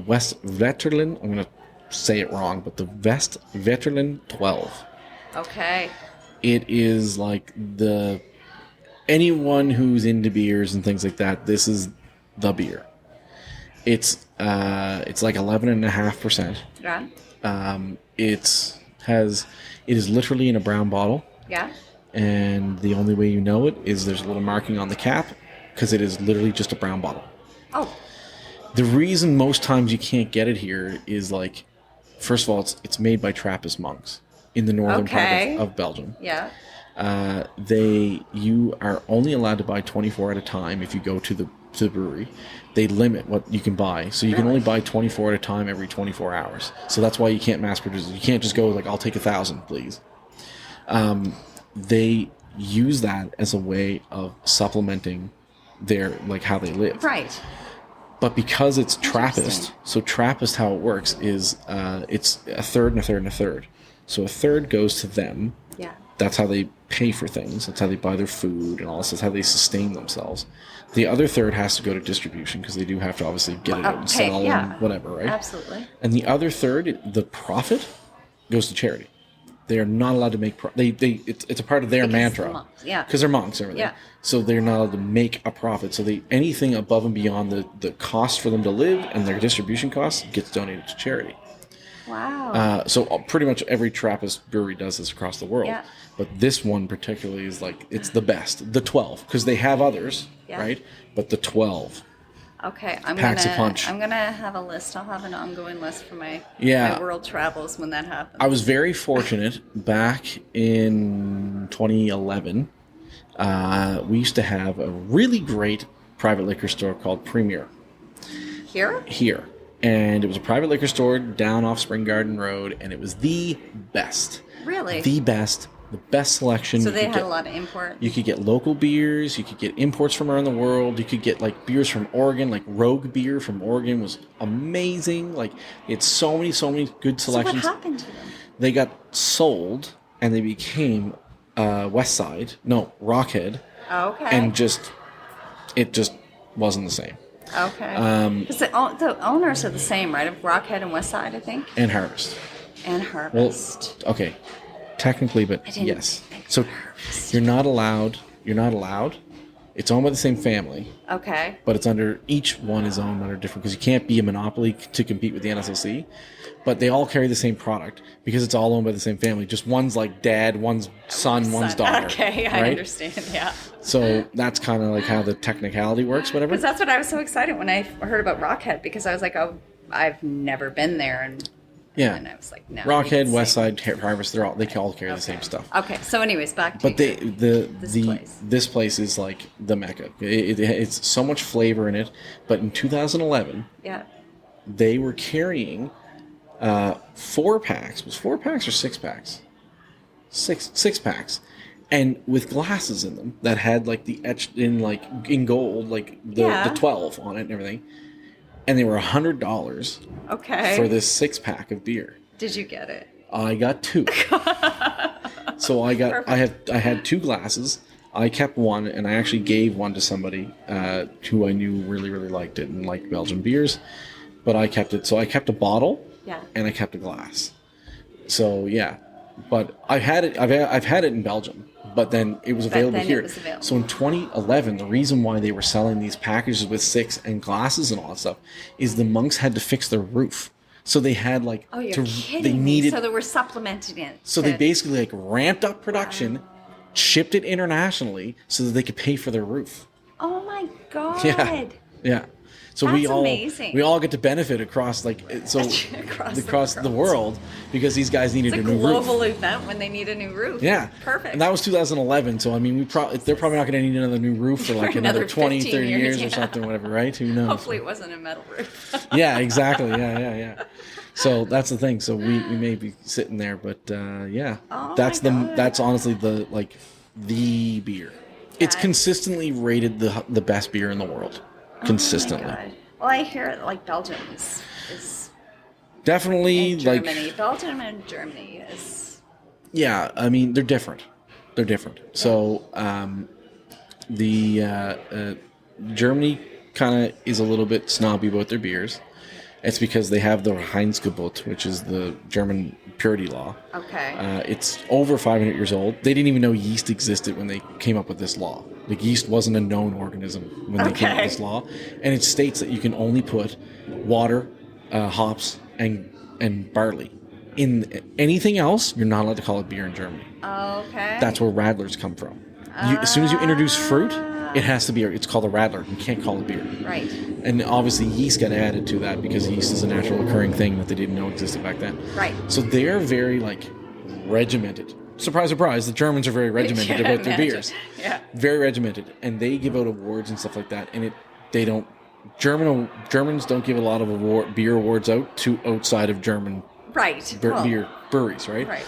West Veterland. I'm gonna say it wrong, but the West Veterland 12. Okay. It is like anyone who's into beers and things like that, this is the beer. It's like 11.5%. Yeah. It is literally in a brown bottle, Yeah. and the only way you know it is there's a little marking on the cap, because it is literally just a brown bottle. Oh. The reason most times you can't get it here is, like, first of all, it's made by Trappist monks in the northern Okay. part of Belgium. Yeah. You are only allowed to buy 24 at a time if you go to the brewery. They limit what you can buy, so you can only buy 24 at a time every 24 hours. So that's why you can't mass produce it. You can't just go like, I'll take 1,000, please. They use that as a way of supplementing their, like, how they live. Right. But because it's Trappist, so Trappist, how it works is it's a third and a third and a third. So a third goes to them. Yeah. That's how they pay for things. That's how they buy their food and all this. That's how they sustain themselves. The other third has to go to distribution, because they do have to obviously get it out and Okay, sell yeah. and whatever, right? Absolutely. And the other third, the profit, goes to charity. They are not allowed to make it's a part of their Because mantra. they're monks, yeah. Because they're monks and everything. Yeah. So they're not allowed to make a profit. So anything above and beyond the cost for them to live and their distribution costs gets donated to charity. Wow. So pretty much every Trappist brewery does this across the world. Yeah. But this one particularly is like, it's the best. The 12, because they have others, Yeah. right? But the 12. Okay, Packs a punch. I'm gonna have a list. I'll have an ongoing list for my Yeah. world travels when that happens. I was very fortunate back in 2011. We used to have a really great private liquor store called Premier here. And it was a private liquor store down off Spring Garden Road, and it was the best. Really? The best selection. So You they could had get- a lot of import. You could get local beers. You could get imports from around the world. You could get, like, beers from Oregon. Like, Rogue beer from Oregon was amazing. Like, it's so many good So what selections. happened to them? They got sold, and they became Rockhead, Okay. and it just wasn't the same. Okay. Because the owners are the same, right? Of Rockhead and Westside, I think. And Harvest. And Well, Harvest. okay, technically, but didn't yes. think So of Harvest. you're not allowed. It's owned by the same family, Okay. but it's under, each one is owned under different, because you can't be a monopoly to compete with the NSLC, but they all carry the same product because it's all owned by the same family. Just one's like dad, one's son, one's daughter. Okay, I right? understand. Yeah. So that's kind of like how the technicality works, whatever. Because that's what I was so excited when I heard about Rockhead, because I was like, oh, I've never been there, and Yeah. I was like, no. Rockhead, it's the same. Westside, Harvest, they all carry the same stuff. Okay, so anyways, back to But place. this place is like the mecca. It's so much flavor in it. But in 2011, Yeah. they were carrying 4 packs. Was 4 packs or 6 packs? Six packs, and with glasses in them that had like the etched in, like, in gold, like the 12 on it and everything. And they were $100 Okay. for this 6-pack of beer. Did you get it? I got 2. So I had 2 glasses. I kept one, and I actually gave one to somebody who I knew really, really liked it and liked Belgian beers. But I kept it. So I kept a bottle, Yeah. and I kept a glass. So yeah, but I've had it in Belgium, but then it was available then it here. was available. So in 2011, the reason why they were selling these packages with 6 and glasses and all that stuff is the monks had to fix their roof. So they had like Oh, you're kidding they me. needed So they were supplementing it. so they basically like ramped up production, shipped it internationally so that they could pay for their roof. Oh my God. Yeah. So That's we all amazing. we all get to benefit across like so across the world because these guys needed It's a a new global roof. event when they need a new roof. Yeah. Perfect. And that was 2011, so I mean they're probably not going to need another new roof for like another 20, 15 30 years yeah. or something, whatever, right? Who knows? Hopefully it wasn't a metal roof. Yeah, exactly. Yeah. So that's the thing. So we may be sitting there, but yeah, Oh that's my God. that's honestly the beer. It's consistently rated the best beer in the world, consistently. Oh my God. Well, I hear like Belgium is Definitely and like Germany. Belgium and Germany is. yeah. I mean they're different. They're different. So Germany kind of is a little bit snobby about their beers. It's because they have the Reinheitsgebot, which is the German purity law. Okay. It's over 500 years old. They didn't even know yeast existed when they came up with this law. Like yeast wasn't a known organism when they came up with this law, and it states that you can only put water, hops, and barley. In anything else, you're not allowed to call it beer in Germany. Okay. That's where radlers come from. As soon as you introduce fruit, it has to be. It's called a radler. You can't call it beer. Right. And obviously yeast got added to that because yeast is a natural occurring thing that they didn't know existed back then. Right. So they're very like regimented. Surprise, surprise, the Germans are very regimented about their beers. Yeah. Very regimented. And they give out awards and stuff like that. And they don't Germans don't give a lot of beer awards out to outside of German Right. beer breweries, right? Right.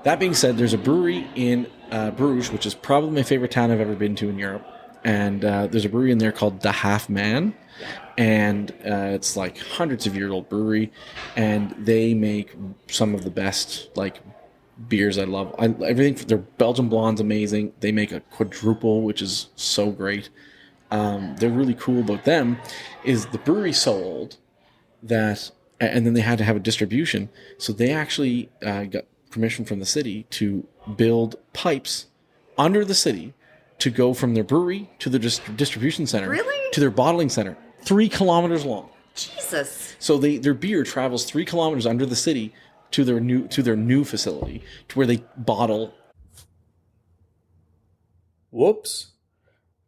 That being said, there's a brewery in Bruges, which is probably my favorite town I've ever been to in Europe. And there's a brewery in there called The Half Man. And it's like hundreds of year old brewery. And they make some of the best like beers I love. Everything, their Belgian Blonde's amazing. They make a quadruple, which is so great. They're really cool about them is the brewery's so old that, and then they had to have a distribution. So they actually got permission from the city to build pipes under the city to go from their brewery to the distribution center to their bottling center, 3 kilometers long. Jesus. So their beer travels 3 kilometers under the city to their new facility to where they bottle. Whoops.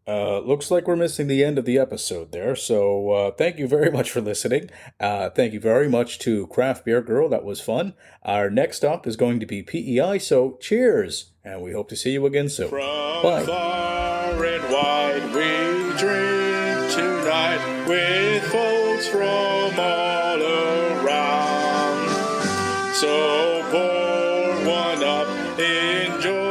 Looks like we're missing the end of the episode there. So thank you very much for listening. Thank you very much to Craft Beer Girl. That was fun. Our next stop is going to be PEI. So cheers. And we hope to see you again soon. From Bye. far and wide we drink tonight with folks from all around. So pour one up, enjoy.